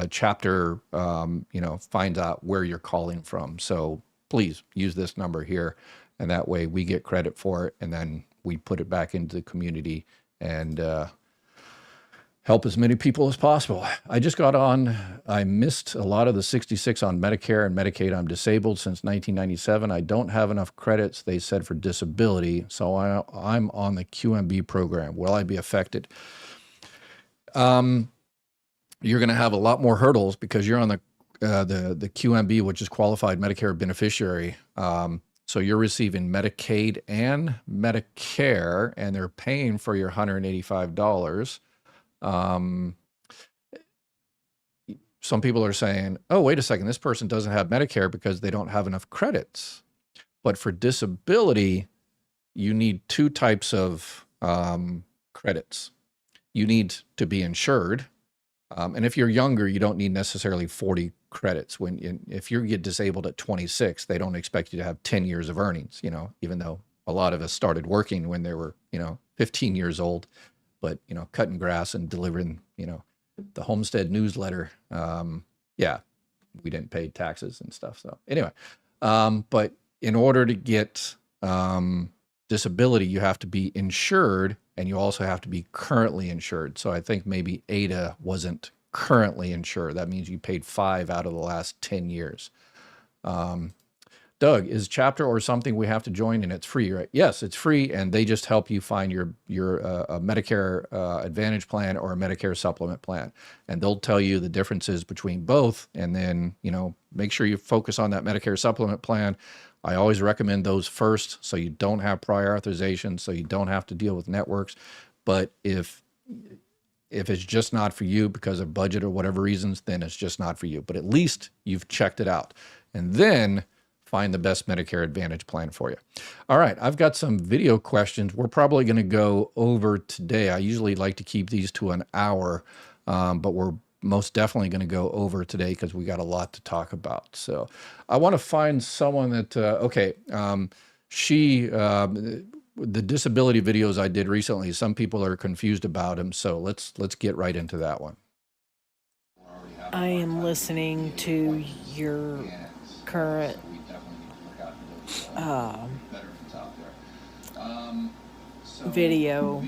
Chapter finds out where you're calling from. So please use this number here, and that way we get credit for it, and then we put it back into the community and help as many people as possible. I just got on. I missed a lot of the 66 on Medicare and Medicaid. I'm disabled since 1997. I don't have enough credits, they said, for disability, so I'm on the QMB program. Will I be affected? You're going to have a lot more hurdles because you're on the QMB, which is Qualified Medicare Beneficiary. So you're receiving Medicaid and Medicare, and they're paying for your $185. Some people are saying, oh, wait a second, this person doesn't have Medicare because they don't have enough credits. But for disability, you need two types of credits. You need to be insured. And if you're younger, you don't need necessarily 40 credits. If you get disabled at 26, they don't expect you to have 10 years of earnings, even though a lot of us started working when they were, 15 years old. But, cutting grass and delivering, the Homestead newsletter, we didn't pay taxes and stuff. So anyway, but in order to get disability, you have to be insured, and you also have to be currently insured. So I think maybe Ada wasn't currently insured. That means you paid 5 out of the last 10 years. Doug, is Chapter or something we have to join and it's free, right? Yes, it's free, and they just help you find your a Medicare Advantage plan or a Medicare supplement plan, and they'll tell you the differences between both, and then make sure you focus on that Medicare supplement plan. I always recommend those first, so you don't have prior authorizations, so you don't have to deal with networks. But if it's just not for you because of budget or whatever reasons, then it's just not for you. But at least you've checked it out, and then find the best Medicare Advantage plan for you. All right, I've got some video questions. We're probably going to go over today. I usually like to keep these to an hour, but we're most definitely going to go over today because we got a lot to talk about. So I want to find someone that, the disability videos I did recently, some people are confused about them. So let's get right into that one. I am listening to your current video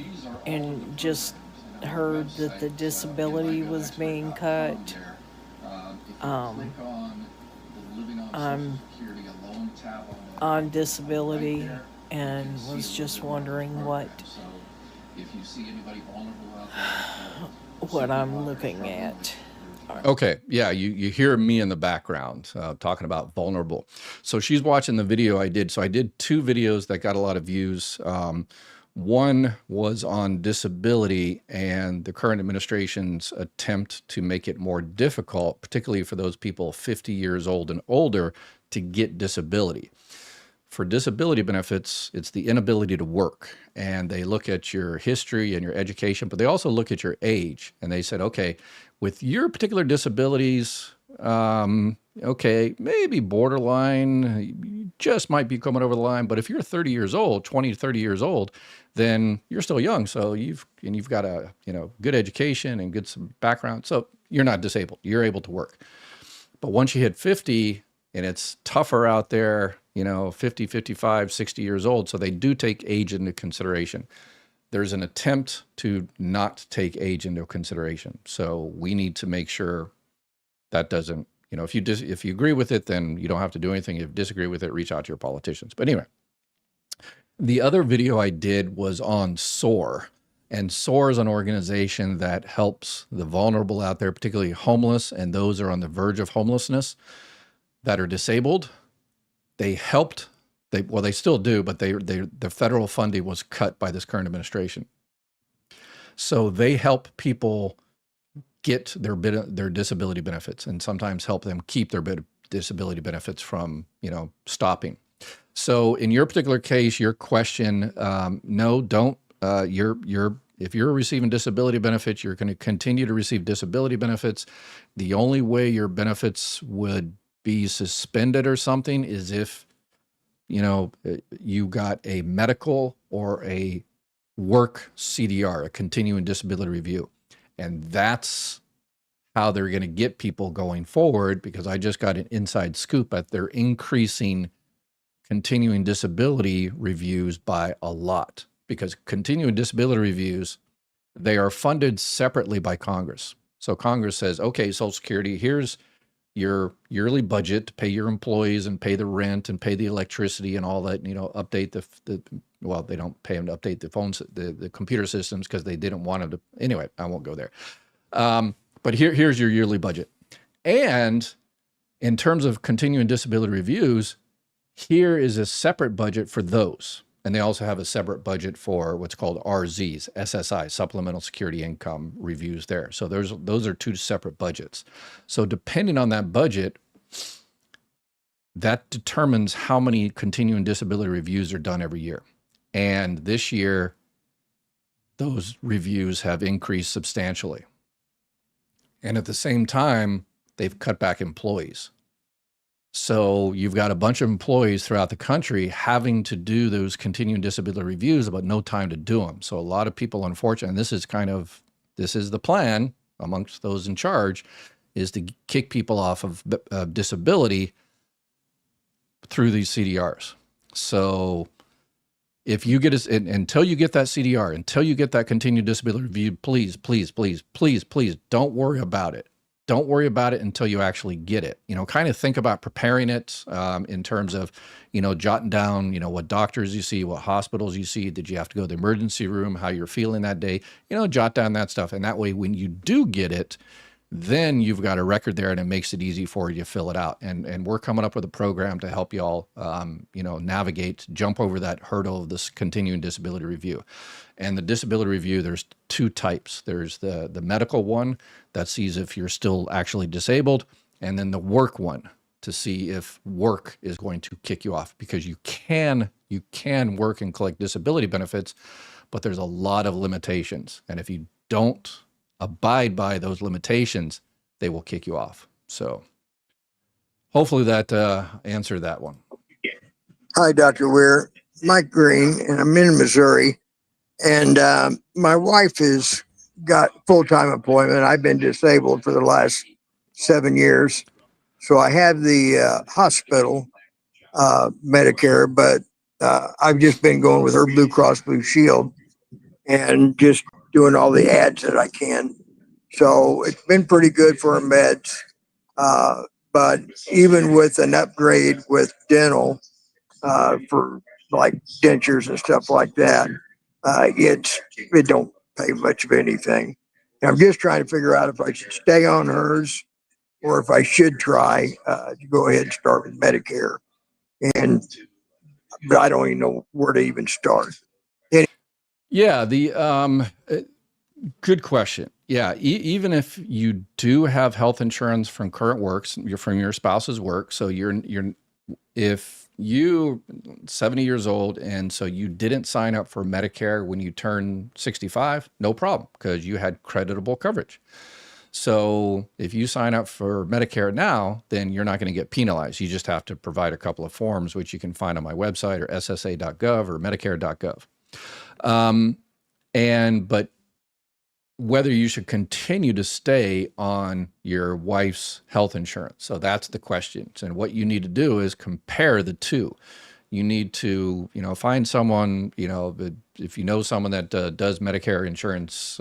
and just heard that the disability was being cut. I'm on disability and was just wondering what I'm looking at. Okay, yeah, you hear me in the background talking about vulnerable. So she's watching the video I did. So I did 2 videos that got a lot of views. One was on disability and the current administration's attempt to make it more difficult, particularly for those people 50 years old and older, to get disability. For disability benefits, it's the inability to work. And they look at your history and your education, but they also look at your age. And they said, okay, with your particular disabilities, okay, maybe borderline, you just might be coming over the line. But if you're 30 years old, 20 to 30 years old, then you're still young. So you've got a good education and good some background. So you're not disabled. You're able to work. But once you hit 50 and it's tougher out there, 50, 55, 60 years old. So they do take age into consideration. There's an attempt to not take age into consideration. So we need to make sure that doesn't, if you agree with it, then you don't have to do anything. If you disagree with it, reach out to your politicians. But anyway, the other video I did was on SOAR. And SOAR is an organization that helps the vulnerable out there, particularly homeless and those who are on the verge of homelessness that are disabled. They helped. They still do, but the federal funding was cut by this current administration. So they help people get their disability benefits and sometimes help them keep their disability benefits from, stopping. So in your particular case, your question, no, don't. If you're receiving disability benefits, you're going to continue to receive disability benefits. The only way your benefits would be suspended or something is if, you got a medical or a work CDR, a continuing disability review. And that's how they're going to get people going forward, because I just got an inside scoop that they're increasing continuing disability reviews by a lot, because continuing disability reviews, they are funded separately by Congress. So Congress says, okay, Social Security, here's your yearly budget to pay your employees and pay the rent and pay the electricity and all that, update well, they don't pay them to update the phones, the computer systems, because they didn't want them to. Anyway, I won't go there. But here's your yearly budget. And in terms of continuing disability reviews, here is a separate budget for those. And they also have a separate budget for what's called RZs, SSI, Supplemental Security Income reviews there. So those are two separate budgets. So depending on that budget, that determines how many continuing disability reviews are done every year. And this year, those reviews have increased substantially. And at the same time, they've cut back employees. So you've got a bunch of employees throughout the country having to do those continuing disability reviews, but no time to do them. So a lot of people, unfortunately, and this is the plan amongst those in charge, is to kick people off of disability through these CDRs. So if you get until you get that CDR, until you get that continued disability review, please, please, please, please, please don't worry about it. Don't worry about it until you actually get it. Kind of think about preparing it in terms of, jotting down, what doctors you see, what hospitals you see, did you have to go to the emergency room, how you're feeling that day, jot down that stuff. And that way, when you do get it, then you've got a record there and it makes it easy for you to fill it out. And we're coming up with a program to help you all, navigate, jump over that hurdle of this continuing disability review. And the disability review, there's two types. There's the medical one that sees if you're still actually disabled, and then the work one to see if work is going to kick you off, because you can work and collect disability benefits, but there's a lot of limitations. And if you don't abide by those limitations, they will kick you off. So hopefully that answered that one. Hi, Dr. Weir. Mike Green, and I'm in Missouri. And my wife has got full-time employment. I've been disabled for the last 7 years. So I have the hospital Medicare, but I've just been going with her Blue Cross Blue Shield and just doing all the ads that I can. So it's been pretty good for her meds. But even with an upgrade with dental for like dentures and stuff like that, it don't pay much of anything. And I'm just trying to figure out if I should stay on hers or if I should try to go ahead and start with Medicare. But I don't even know where to even start. Yeah, good question. Yeah, even if you do have health insurance from current works, from your spouse's work, so if you 70 years old and so you didn't sign up for Medicare when you turn 65, no problem, because you had creditable coverage. So if you sign up for Medicare now, then you're not going to get penalized. You just have to provide a couple of forms, which you can find on my website or ssa.gov or medicare.gov. But whether you should continue to stay on your wife's health insurance. So that's the question. And what you need to do is compare the two. You need to, find someone, if you know someone that does Medicare insurance,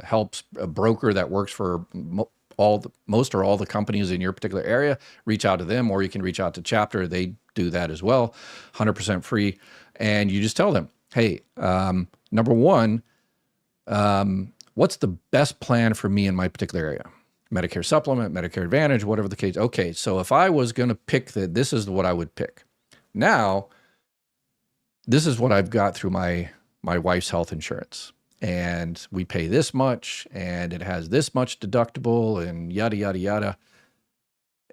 helps a broker that works for most or all the companies in your particular area, reach out to them, or you can reach out to Chapter. They do that as well, 100% free. And you just tell them, hey, number one, what's the best plan for me in my particular area? Medicare Supplement, Medicare Advantage, whatever the case. Okay, so if I was going to pick this is what I would pick. Now, this is what I've got through my wife's health insurance. And we pay this much, and it has this much deductible, and yada, yada, yada.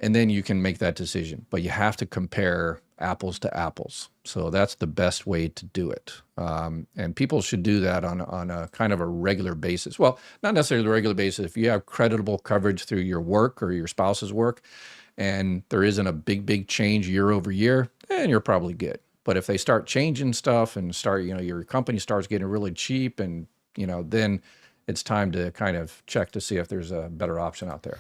and then you can make that decision. But you have to compare apples to apples. So that's the best way to do it. And people should do that on a kind of a regular basis. Well, not necessarily a regular basis. If you have creditable coverage through your work or your spouse's work, and there isn't a big change year over year, then you're probably good. But if they start changing stuff and your company starts getting really cheap, and then it's time to kind of check to see if there's a better option out there.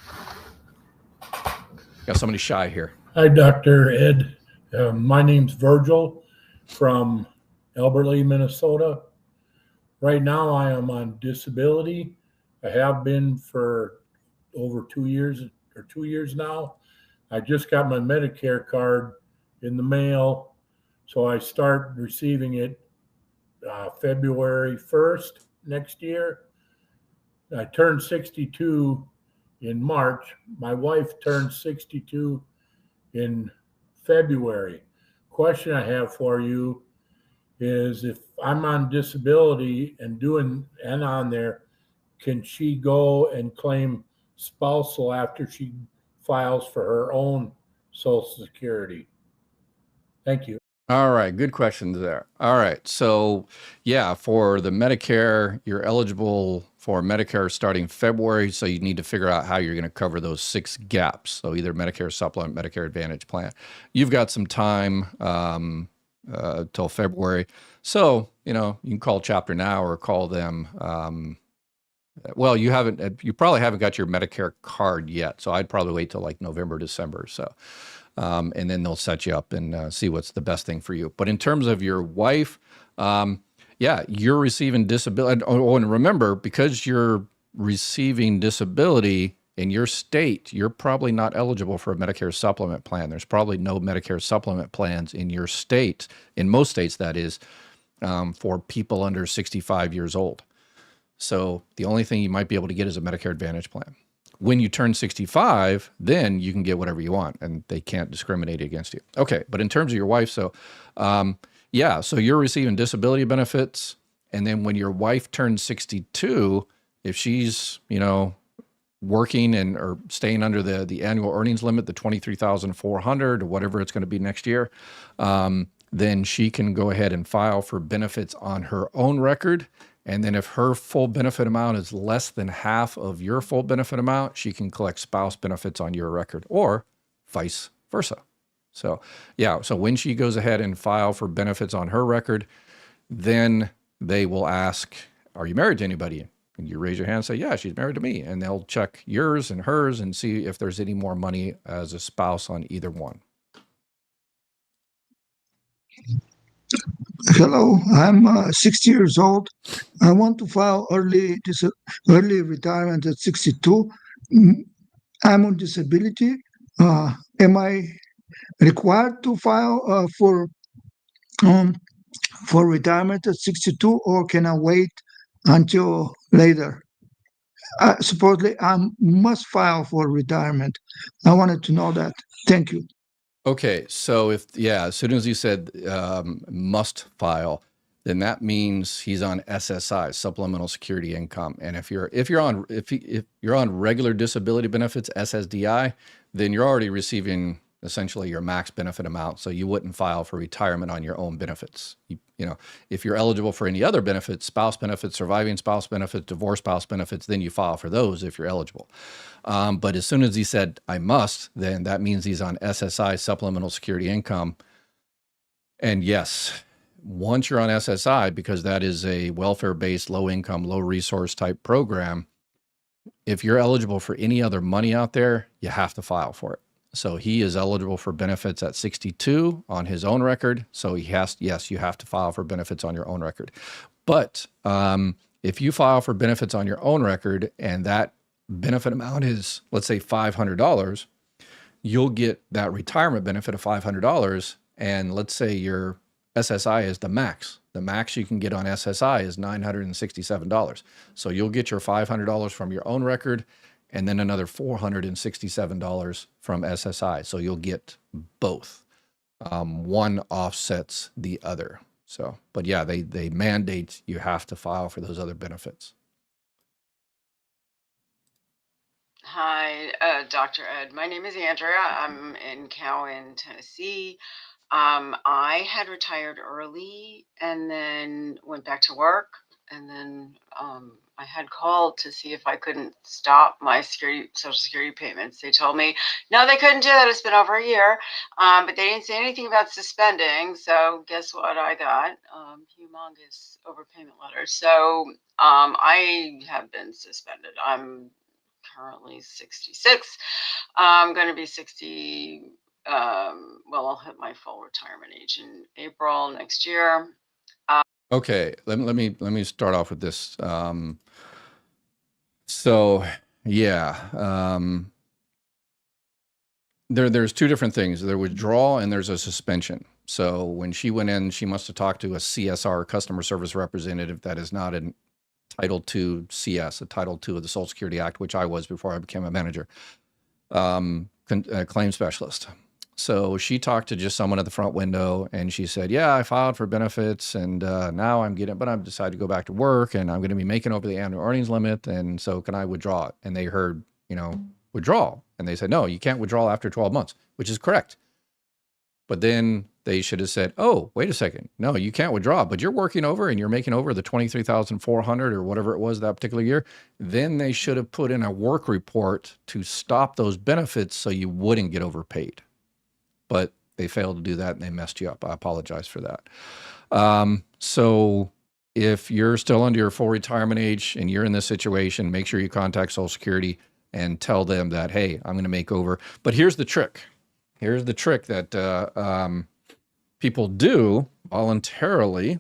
Got somebody shy here. Hi, Dr. Ed. My name's Virgil from Albertley, Minnesota. Right now, I am on disability. I have been for over 2 years now. I just got my Medicare card in the mail, so I start receiving it February 1st next year. I turned 62 in March. My wife turned 62 in February. Question I have for you is, if I'm on disability and on there, can she go and claim spousal after she files for her own Social Security? Thank you. All right, good questions there. All right, so yeah, for the Medicare, you're eligible for Medicare starting February, so you need to figure out how you're going to cover those 6 gaps. So either Medicare Supplement, Medicare Advantage plan. You've got some time till February, so you can call Chapter now or call them. Well, you probably haven't got your Medicare card yet, so I'd probably wait till like November, December. So. And then they'll set you up and see what's the best thing for you. But in terms of your wife, you're receiving disability. Oh, and remember, because you're receiving disability in your state, you're probably not eligible for a Medicare supplement plan. There's probably no Medicare supplement plans in your state, in most states that is, for people under 65 years old. So the only thing you might be able to get is a Medicare Advantage plan. When you turn 65, then you can get whatever you want, and they can't discriminate against you. Okay, but in terms of your wife, so you're receiving disability benefits, and then when your wife turns 62, if she's working or staying under the annual earnings limit, the $23,400 or whatever it's going to be next year, then she can go ahead and file for benefits on her own record. And then if her full benefit amount is less than half of your full benefit amount, she can collect spouse benefits on your record, or vice versa. So when she goes ahead and file for benefits on her record, then they will ask, are you married to anybody? And you raise your hand and say, yeah, she's married to me. And they'll check yours and hers and see if there's any more money as a spouse on either one. Hello, I'm 60 years old. I want to file early retirement at 62. I'm on disability. Am I required to file for retirement at 62, or can I wait until later? Supposedly, I must file for retirement. I wanted to know that. Thank you. Okay, so as soon as you said must file, then that means he's on SSI, Supplemental Security Income. And if you're on regular disability benefits, SSDI, then you're already receiving essentially your max benefit amount. So you wouldn't file for retirement on your own benefits. If you're eligible for any other benefits, spouse benefits, surviving spouse benefits, divorce spouse benefits, then you file for those if you're eligible. But as soon as he said, I must, then that means he's on SSI, Supplemental Security Income. And yes, once you're on SSI, because that is a welfare-based, low-income, low-resource type program, if you're eligible for any other money out there, you have to file for it. So he is eligible for benefits at 62 on his own record. So you have to file for benefits on your own record. But if you file for benefits on your own record and that benefit amount is, let's say, $500, you'll get that retirement benefit of $500. And let's say your SSI is the max. The max you can get on SSI is $967. So you'll get your $500 from your own record, and then another $467 from SSI. So you'll get both. One offsets the other. So, but yeah, they mandate you have to file for those other benefits. Hi, Dr. Ed. My name is Andrea. I'm in Cowan, Tennessee. I had retired early and then went back to work. And then I had called to see if I couldn't stop my Social Security payments. They told me, no, they couldn't do that. It's been over a year. But they didn't say anything about suspending. So guess what I got? Humongous overpayment letter. So I have been suspended. I'm currently 66. I'm going to be 60. Well, I'll hit my full retirement age in April next year. Okay, let me start off with this. So yeah, there's two different things. There's withdrawal and there's a suspension. So when she went in, she must have talked to a CSR, customer service representative, that is not entitled to CS, a Title II of the Social Security Act, which I was before I became a manager, claim specialist. So she talked to just someone at the front window, and she said, yeah, I filed for benefits, and now I'm getting, but I've decided to go back to work, and I'm going to be making over the annual earnings limit, and so can I withdraw it? And they heard, withdrawal, and they said, no, you can't withdraw after 12 months, which is correct. But then they should have said, oh, wait a second, no, you can't withdraw, but you're working over and you're making over the 23,400 or whatever it was that particular year. Then they should have put in a work report to stop those benefits so you wouldn't get overpaid. But they failed to do that and they messed you up. I apologize for that. So if you're still under your full retirement age and you're in this situation, make sure you contact Social Security and tell them that, hey, I'm going to make over. But here's the trick. Here's the trick that people do voluntarily,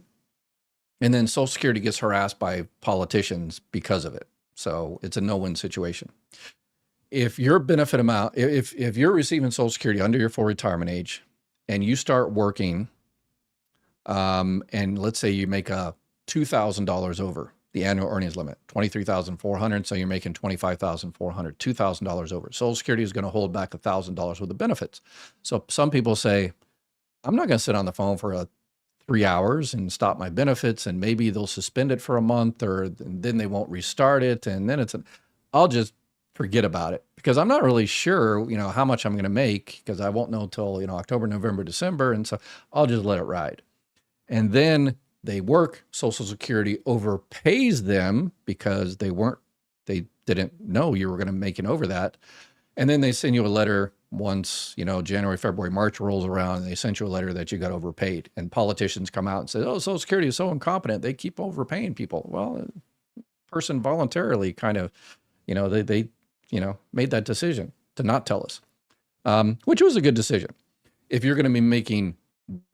and then Social Security gets harassed by politicians because of it. So it's a no-win situation. If your benefit amount, if you're receiving Social Security under your full retirement age and you start working, and let's say you make a $2,000 over the annual earnings limit, 23,400. So you're making 25,400, $2,000 over. Social Security is going to hold back $1,000 worth of benefits. So some people say, I'm not going to sit on the phone for 3 hours and stop my benefits, and maybe they'll suspend it for a month, or then they won't restart it. And then I'll just forget about it because I'm not really sure, how much I'm going to make, because I won't know till, October, November, December. And so I'll just let it ride. And then they work, Social Security overpays them because they didn't know you were going to make it over that. And then they send you a letter once, January, February, March rolls around, and they sent you a letter that you got overpaid. And politicians come out and say, oh, Social Security is so incompetent. They keep overpaying people. Well, person voluntarily kind of, they made that decision to not tell us, which was a good decision. If you're going to be making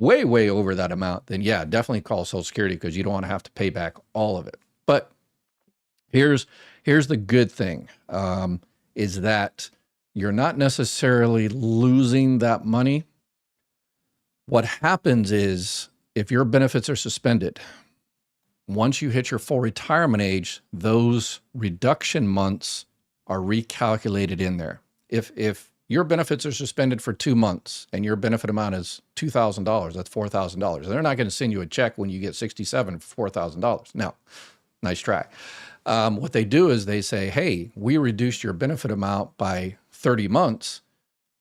way, way over that amount, then yeah, definitely call Social Security, because you don't want to have to pay back all of it. But here's the good thing, is that you're not necessarily losing that money. What happens is, if your benefits are suspended, once you hit your full retirement age, those reduction months are recalculated in there. If your benefits are suspended for 2 months and your benefit amount is $2,000, that's $4,000. They're not going to send you a check when you get 67 for $4,000. No, nice try. What they do is they say, hey, we reduced your benefit amount by 30 months,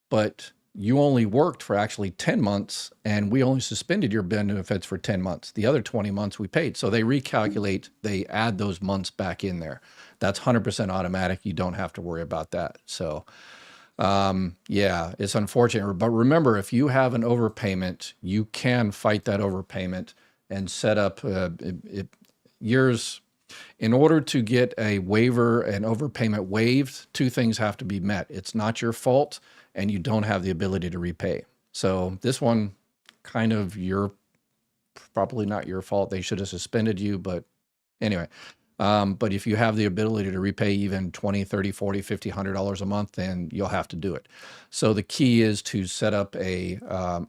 but you only worked for actually 10 months, and we only suspended your benefits for 10 months. The other 20 months we paid. So they recalculate, they add those months back in there. That's 100% automatic. You don't have to worry about that. So yeah, it's unfortunate. But remember, if you have an overpayment, you can fight that overpayment and set up yours. In order to get a waiver and overpayment waived, two things have to be met. It's not your fault, and you don't have the ability to repay. So this one, kind of probably not your fault. They should have suspended you, but anyway. But if you have the ability to repay even $20, $30, $40, $50, $100 a month, then you'll have to do it. So the key is to set up a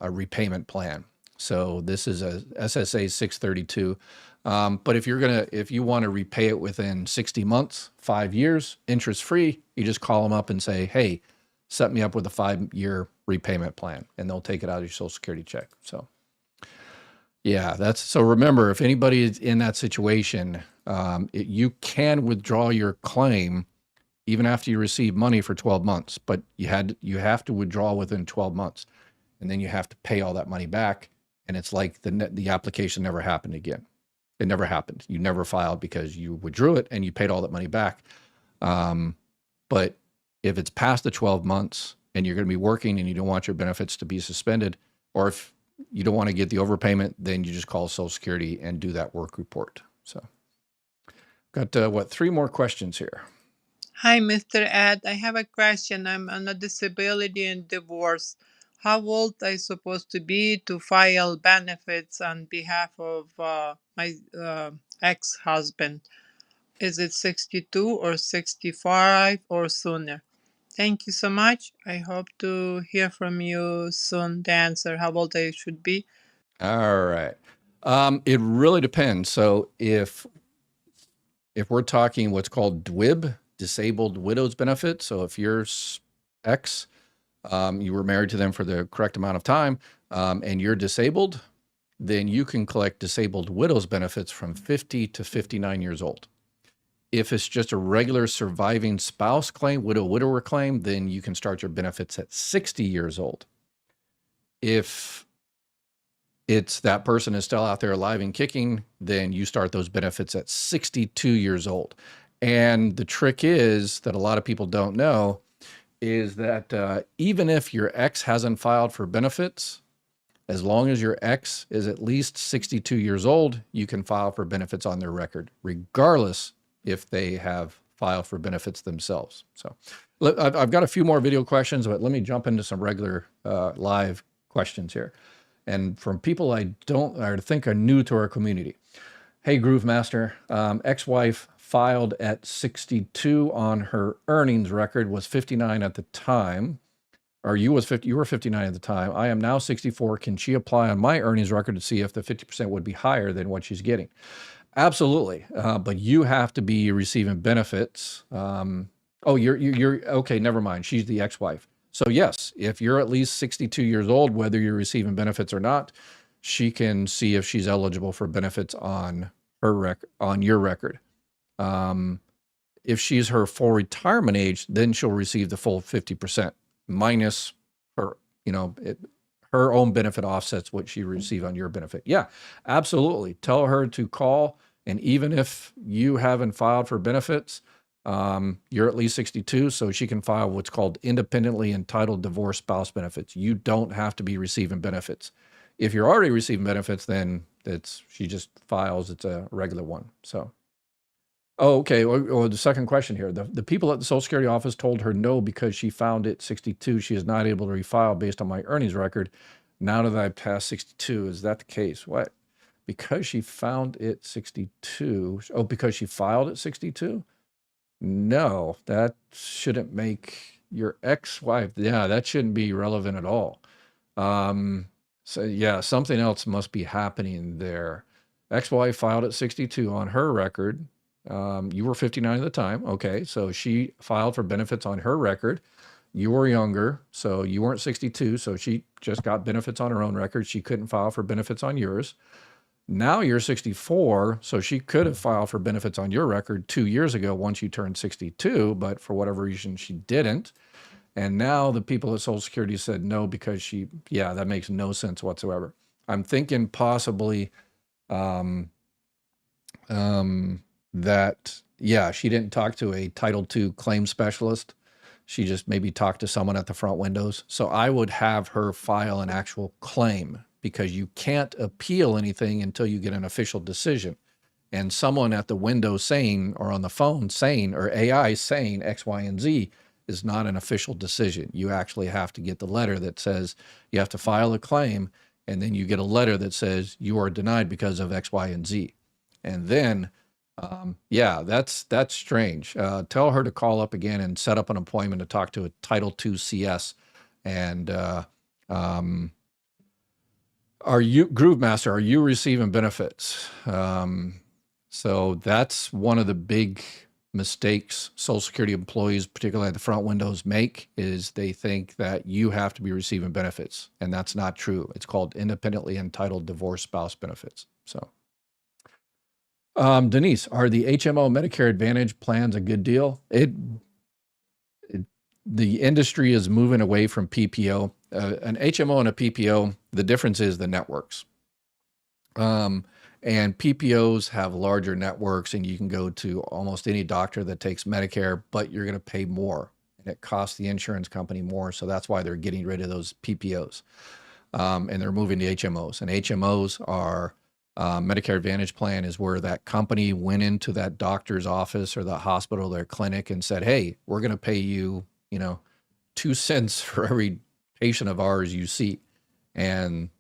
repayment plan. So this is a SSA 632. But if you want to repay it within 60 months, 5 years, interest-free, you just call them up and say, hey, set me up with a 5-year repayment plan, and they'll take it out of your Social Security check. So yeah, so remember, if anybody is in that situation, you can withdraw your claim even after you receive money for 12 months, but you have to withdraw within 12 months, and then you have to pay all that money back. And it's like the application never happened again. It never happened. You never filed because you withdrew it and you paid all that money back. But if it's past the 12 months and you're going to be working and you don't want your benefits to be suspended, or if you don't want to get the overpayment, then you just call Social Security and do that work report. So got 3 more questions here. Hi, Mr. Ed. I have a question. I'm on a disability and divorce. How old I supposed to be to file benefits on behalf of my ex-husband? Is it 62 or 65 or sooner? Thank you so much. I hope to hear from you soon, the answer, how old I should be. All right. It really depends. So if we're talking what's called DWIB, disabled widows benefit. So if your ex, you were married to them for the correct amount of time, and you're disabled, then you can collect disabled widows benefits from 50 to 59 years old. If it's just a regular surviving spouse claim, widower claim, then you can start your benefits at 60 years old. If it's that person is still out there alive and kicking, then you start those benefits at 62 years old. And the trick is that a lot of people don't know is that even if your ex hasn't filed for benefits, as long as your ex is at least 62 years old, you can file for benefits on their record, regardless if they have filed for benefits themselves. So I've got a few more video questions, but let me jump into some regular live questions here. And from people I think are new to our community. Hey, Groove Master, ex-wife filed at 62 on her earnings record, was 59 at the time, or you were 59 at the time. I am now 64. Can she apply on my earnings record to see if the 50% would be higher than what she's getting? Absolutely. But you have to be receiving benefits. You're okay. Never mind. She's the ex-wife. So yes, if you're at least 62 years old, whether you're receiving benefits or not, she can see if she's eligible for benefits on your record. If she's her full retirement age, then she'll receive the full 50% minus her, her own benefit offsets what she received on your benefit. Yeah, absolutely. Tell her to call. And even if you haven't filed for benefits, you're at least 62, so she can file what's called independently entitled divorce spouse benefits. You don't have to be receiving benefits. If you're already receiving benefits, then she just files. It's a regular one. So, okay. Well, the second question here: the people at the Social Security office told her no because she found it 62. She is not able to refile based on my earnings record. Now that I passed 62, is that the case? What? Because she found it 62. Oh, because she filed at 62? No, that shouldn't make your ex-wife. Yeah, that shouldn't be relevant at all. So yeah, something else must be happening there. Ex-wife filed at 62 on her record. You were 59 at the time. Okay, so she filed for benefits on her record. You were younger, so you weren't 62, so she just got benefits on her own record. She couldn't file for benefits on yours. Now you're 64, so she could have filed for benefits on your record 2 years ago once you turned 62, but for whatever reason, she didn't. And now the people at Social Security said no because that makes no sense whatsoever. I'm thinking possibly that, she didn't talk to a Title II claim specialist. She just maybe talked to someone at the front windows. So I would have her file an actual claim, because you can't appeal anything until you get an official decision. And someone at the window saying, or on the phone saying, or AI saying X, Y, and Z is not an official decision. You actually have to get the letter that says you have to file a claim, and then you get a letter that says you are denied because of X, Y, and Z. And then, that's strange. Tell her to call up again and set up an appointment to talk to a Title II CS. And, Groove Master, are you receiving benefits? So that's one of the big mistakes Social Security employees, particularly at the front windows, make, is they think that you have to be receiving benefits, and that's not true. It's called independently entitled divorce spouse benefits. So, Denise, are the HMO Medicare Advantage plans a good deal? the industry is moving away from PPO. An HMO and a PPO, the difference is the networks. And PPOs have larger networks, and you can go to almost any doctor that takes Medicare, but you're going to pay more, and it costs the insurance company more. So that's why they're getting rid of those PPOs, and they're moving to HMOs. And HMOs are Medicare Advantage plan is where that company went into that doctor's office or the hospital, their clinic, and said, "Hey, we're going to pay you, 2 cents for every patient of ours you see," and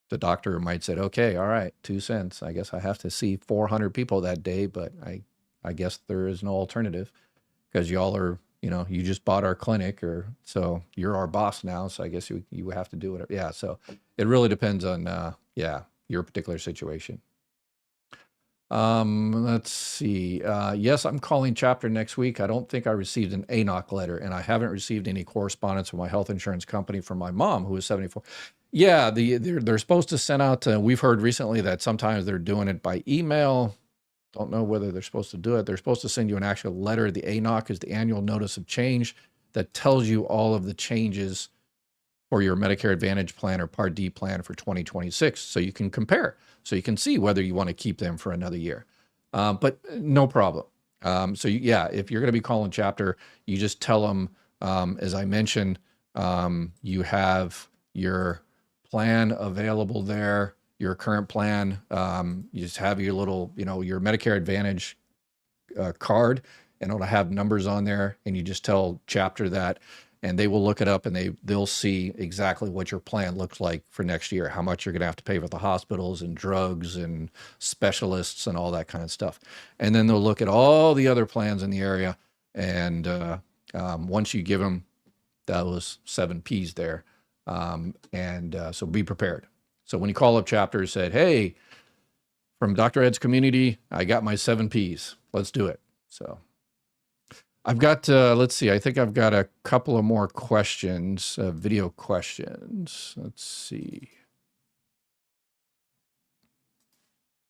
the doctor might say, "Okay, all right, 2 cents. I guess I have to see 400 people that day, but I guess there is no alternative because y'all are, you just bought our clinic, or so you're our boss now. So I guess you have to do whatever." Yeah. So it really depends on, your particular situation. Let's see. Yes, I'm calling chapter next week. I don't think I received an ANOC letter, and I haven't received any correspondence from my health insurance company from my mom, who is 74. Yeah, they're supposed to send out. We've heard recently that sometimes they're doing it by email. Don't know whether they're supposed to do it. They're supposed to send you an actual letter. The ANOC is the annual notice of change that tells you all of the changes for your Medicare Advantage plan or Part D plan for 2026, so you can compare, so you can see whether you want to keep them for another year. But no problem. So if you're going to be calling chapter, you just tell them, as I mentioned, you have your plan available there, your current plan. You just have your little, your Medicare Advantage card, and it'll have numbers on there, and you just tell chapter that, and they will look it up, and they'll see exactly what your plan looks like for next year, how much you're going to have to pay for the hospitals and drugs and specialists and all that kind of stuff. And then they'll look at all the other plans in the area, and once you give them those 7 Ps there, so be prepared. So when you call up chapter and said, "Hey, from Dr. Ed's community, I got my 7 Ps. Let's do it." So I've got, let's see, I think I've got a couple of more questions, video questions. Let's see.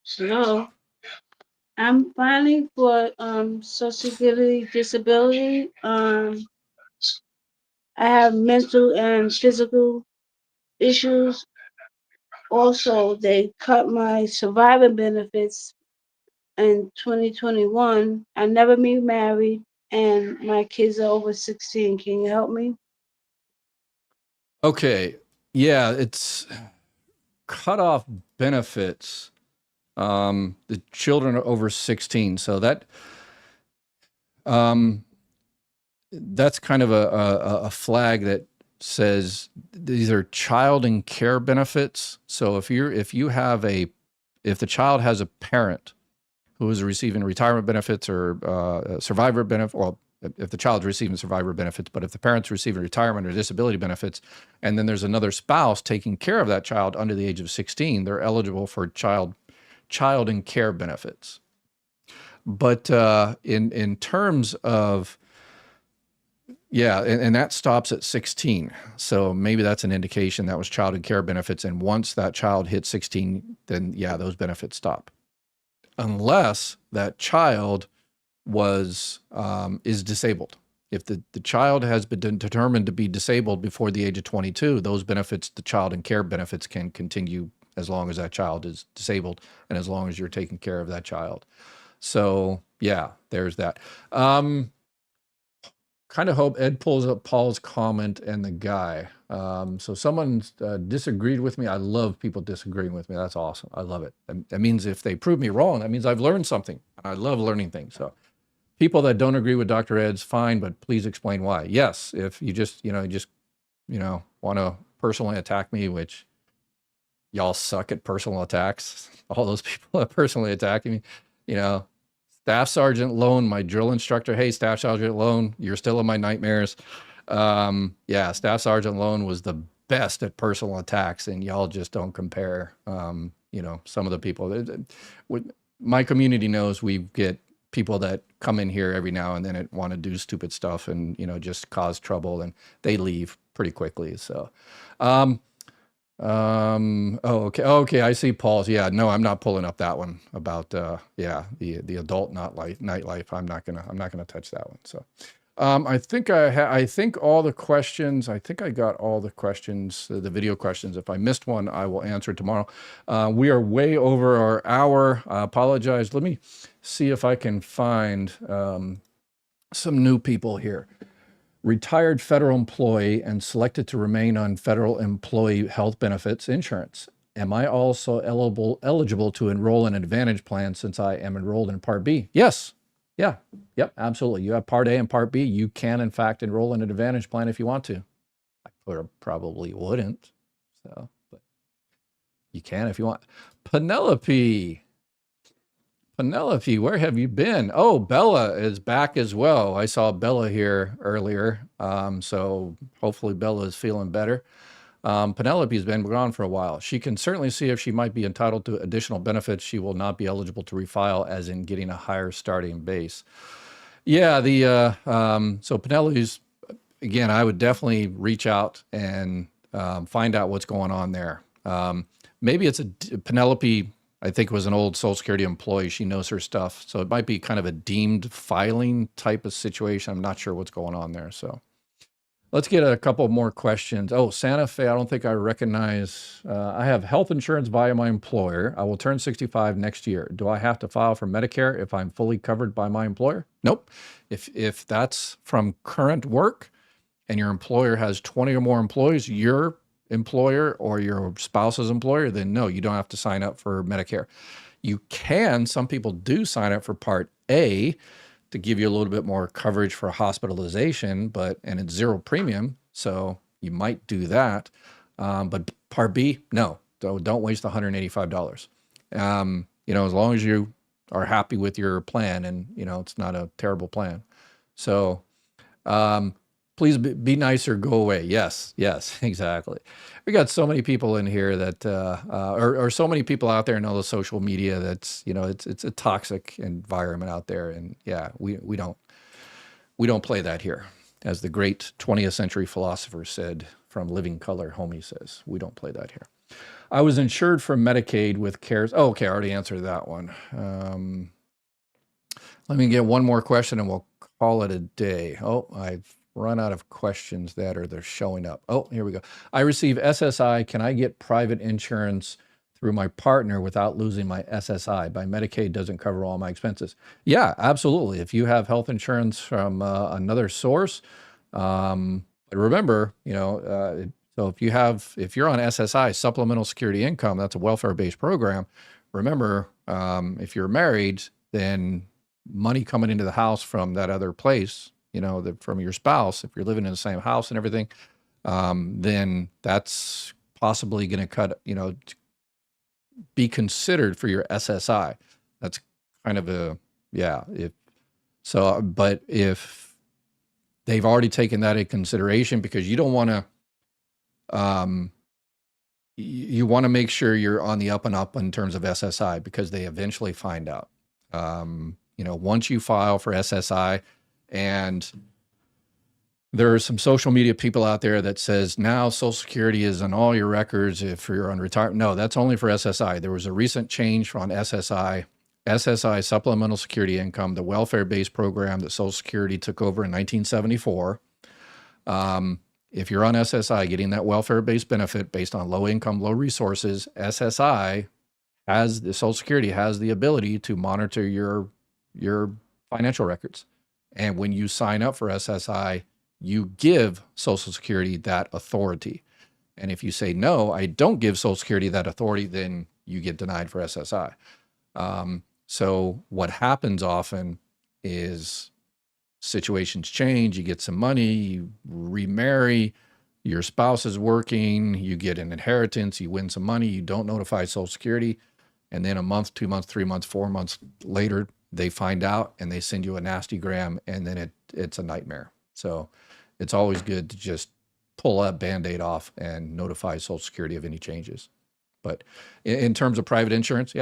So I'm filing for Social Security disability. I have mental and physical issues. Also, they cut my survivor benefits in 2021. I never been married, and my kids are over 16. Can you help me? Okay. Yeah, it's cut off benefits. The children are over 16. So that's kind of a flag that says these are child and care benefits. So if the child has a parent who is receiving retirement benefits or survivor benefit, well, if the child's receiving survivor benefits, but if the parent's receiving retirement or disability benefits, and then there's another spouse taking care of that child under the age of 16, they're eligible for child and care benefits. But in terms of, and that stops at 16. So maybe that's an indication that was child and care benefits. And once that child hits 16, then those benefits stop. Unless that child is disabled. If the child has been determined to be disabled before the age of 22, those benefits, the child and care benefits, can continue as long as that child is disabled and as long as you're taking care of that child. So there's that. Kind of hope Ed pulls up Paul's comment and the guy. So someone disagreed with me. I love people disagreeing with me. That's awesome. I love it. That means if they prove me wrong, that means I've learned something. I love learning things. So people that don't agree with Dr. Ed's, fine, but please explain why. Yes, if you just want to personally attack me, which y'all suck at personal attacks. All those people are personally attacking me, Staff Sergeant Lone, my drill instructor. Hey, Staff Sergeant Lone, you're still in my nightmares. Staff Sergeant Lone was the best at personal attacks, and y'all just don't compare. Some of the people. My community knows we get people that come in here every now and then and want to do stupid stuff and, just cause trouble, and they leave pretty quickly. So, okay. I see Paul's. Yeah, no, I'm not pulling up that one about the adult nightlife. I'm not gonna touch that one. So, I think all the questions. I think I got all the questions, the video questions. If I missed one, I will answer tomorrow. We are way over our hour. I apologize. Let me see if I can find some new people here. Retired federal employee and selected to remain on federal employee health benefits insurance. Am I also eligible to enroll in an Advantage plan since I am enrolled in Part B? Yes. Yeah. Yep. Absolutely. You have Part A and Part B. You can, in fact, enroll in an Advantage plan if you want to. I probably wouldn't. So, but you can if you want. Penelope, where have you been? Oh, Bella is back as well. I saw Bella here earlier. So hopefully Bella is feeling better. Penelope's been gone for a while. She can certainly see if she might be entitled to additional benefits. She will not be eligible to refile, as in getting a higher starting base. Yeah, so Penelope's, again, I would definitely reach out and find out what's going on there. Maybe it's Penelope, I think, was an old Social Security employee. She knows her stuff. So it might be kind of a deemed filing type of situation. I'm not sure what's going on there. So let's get a couple more questions. Oh, Santa Fe, I don't think I recognize. I have health insurance via my employer. I will turn 65 next year. Do I have to file for Medicare if I'm fully covered by my employer? Nope. If that's from current work and your employer has 20 or more employees, your employer or your spouse's employer, then no, you don't have to sign up for Medicare. You can, some people do sign up for Part A to give you a little bit more coverage for hospitalization, and it's zero premium, so you might do that. But Part B, no, don't waste $185. As long as you are happy with your plan and, it's not a terrible plan. So, please be nice or go away. Yes, exactly. We got so many people in here that, or so many people out there in all the social media that's, it's a toxic environment out there. And yeah, we don't play that here. As the great 20th century philosopher said, from Living Color, Homie says, we don't play that here. I was insured for Medicaid with CARES. Oh, okay, I already answered that one. Let me get one more question and we'll call it a day. Oh, I've run out of questions they're showing up. Oh, here we go. I receive SSI. Can I get private insurance through my partner without losing my SSI? By Medicaid doesn't cover all my expenses. Yeah, absolutely. If you have health insurance from another source, remember, so if you're on SSI, supplemental security income, that's a welfare-based program. Remember, if you're married, then money coming into the house from that other place, from your spouse, if you're living in the same house and everything, then that's possibly going to be considered for your SSI. That's kind of but if they've already taken that into consideration, because you don't want to, you want to make sure you're on the up and up in terms of SSI, because they eventually find out. Once you file for SSI, and there are some social media people out there that says now Social Security is on all your records if you're on retirement. No, that's only for SSI. There was a recent change on SSI, supplemental security income, the welfare-based program that Social Security took over in 1974. If you're on SSI getting that welfare-based benefit based on low income, low resources, the Social Security has the ability to monitor your financial records. And when you sign up for SSI, you give Social Security that authority. And if you say, no, I don't give Social Security that authority, then you get denied for SSI. So what happens often is situations change, you get some money, you remarry, your spouse is working, you get an inheritance, you win some money, you don't notify Social Security, and then a month, 2 months, 3 months, 4 months later, they find out and they send you a nasty gram, and then it's a nightmare. So it's always good to just pull that Band-Aid off and notify Social Security of any changes. But in terms of private insurance,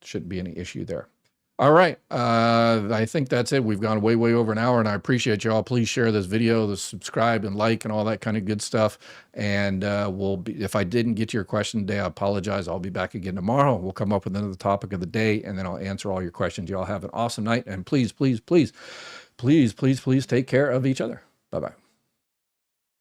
shouldn't be any issue there. All right. I think that's it. We've gone way, way over an hour, and I appreciate you all. Please share this video, subscribe and like and all that kind of good stuff. And if I didn't get to your question today, I apologize. I'll be back again tomorrow. We'll come up with another topic of the day, and then I'll answer all your questions. You all have an awesome night. And please, please, please, please, please, please take care of each other. Bye-bye.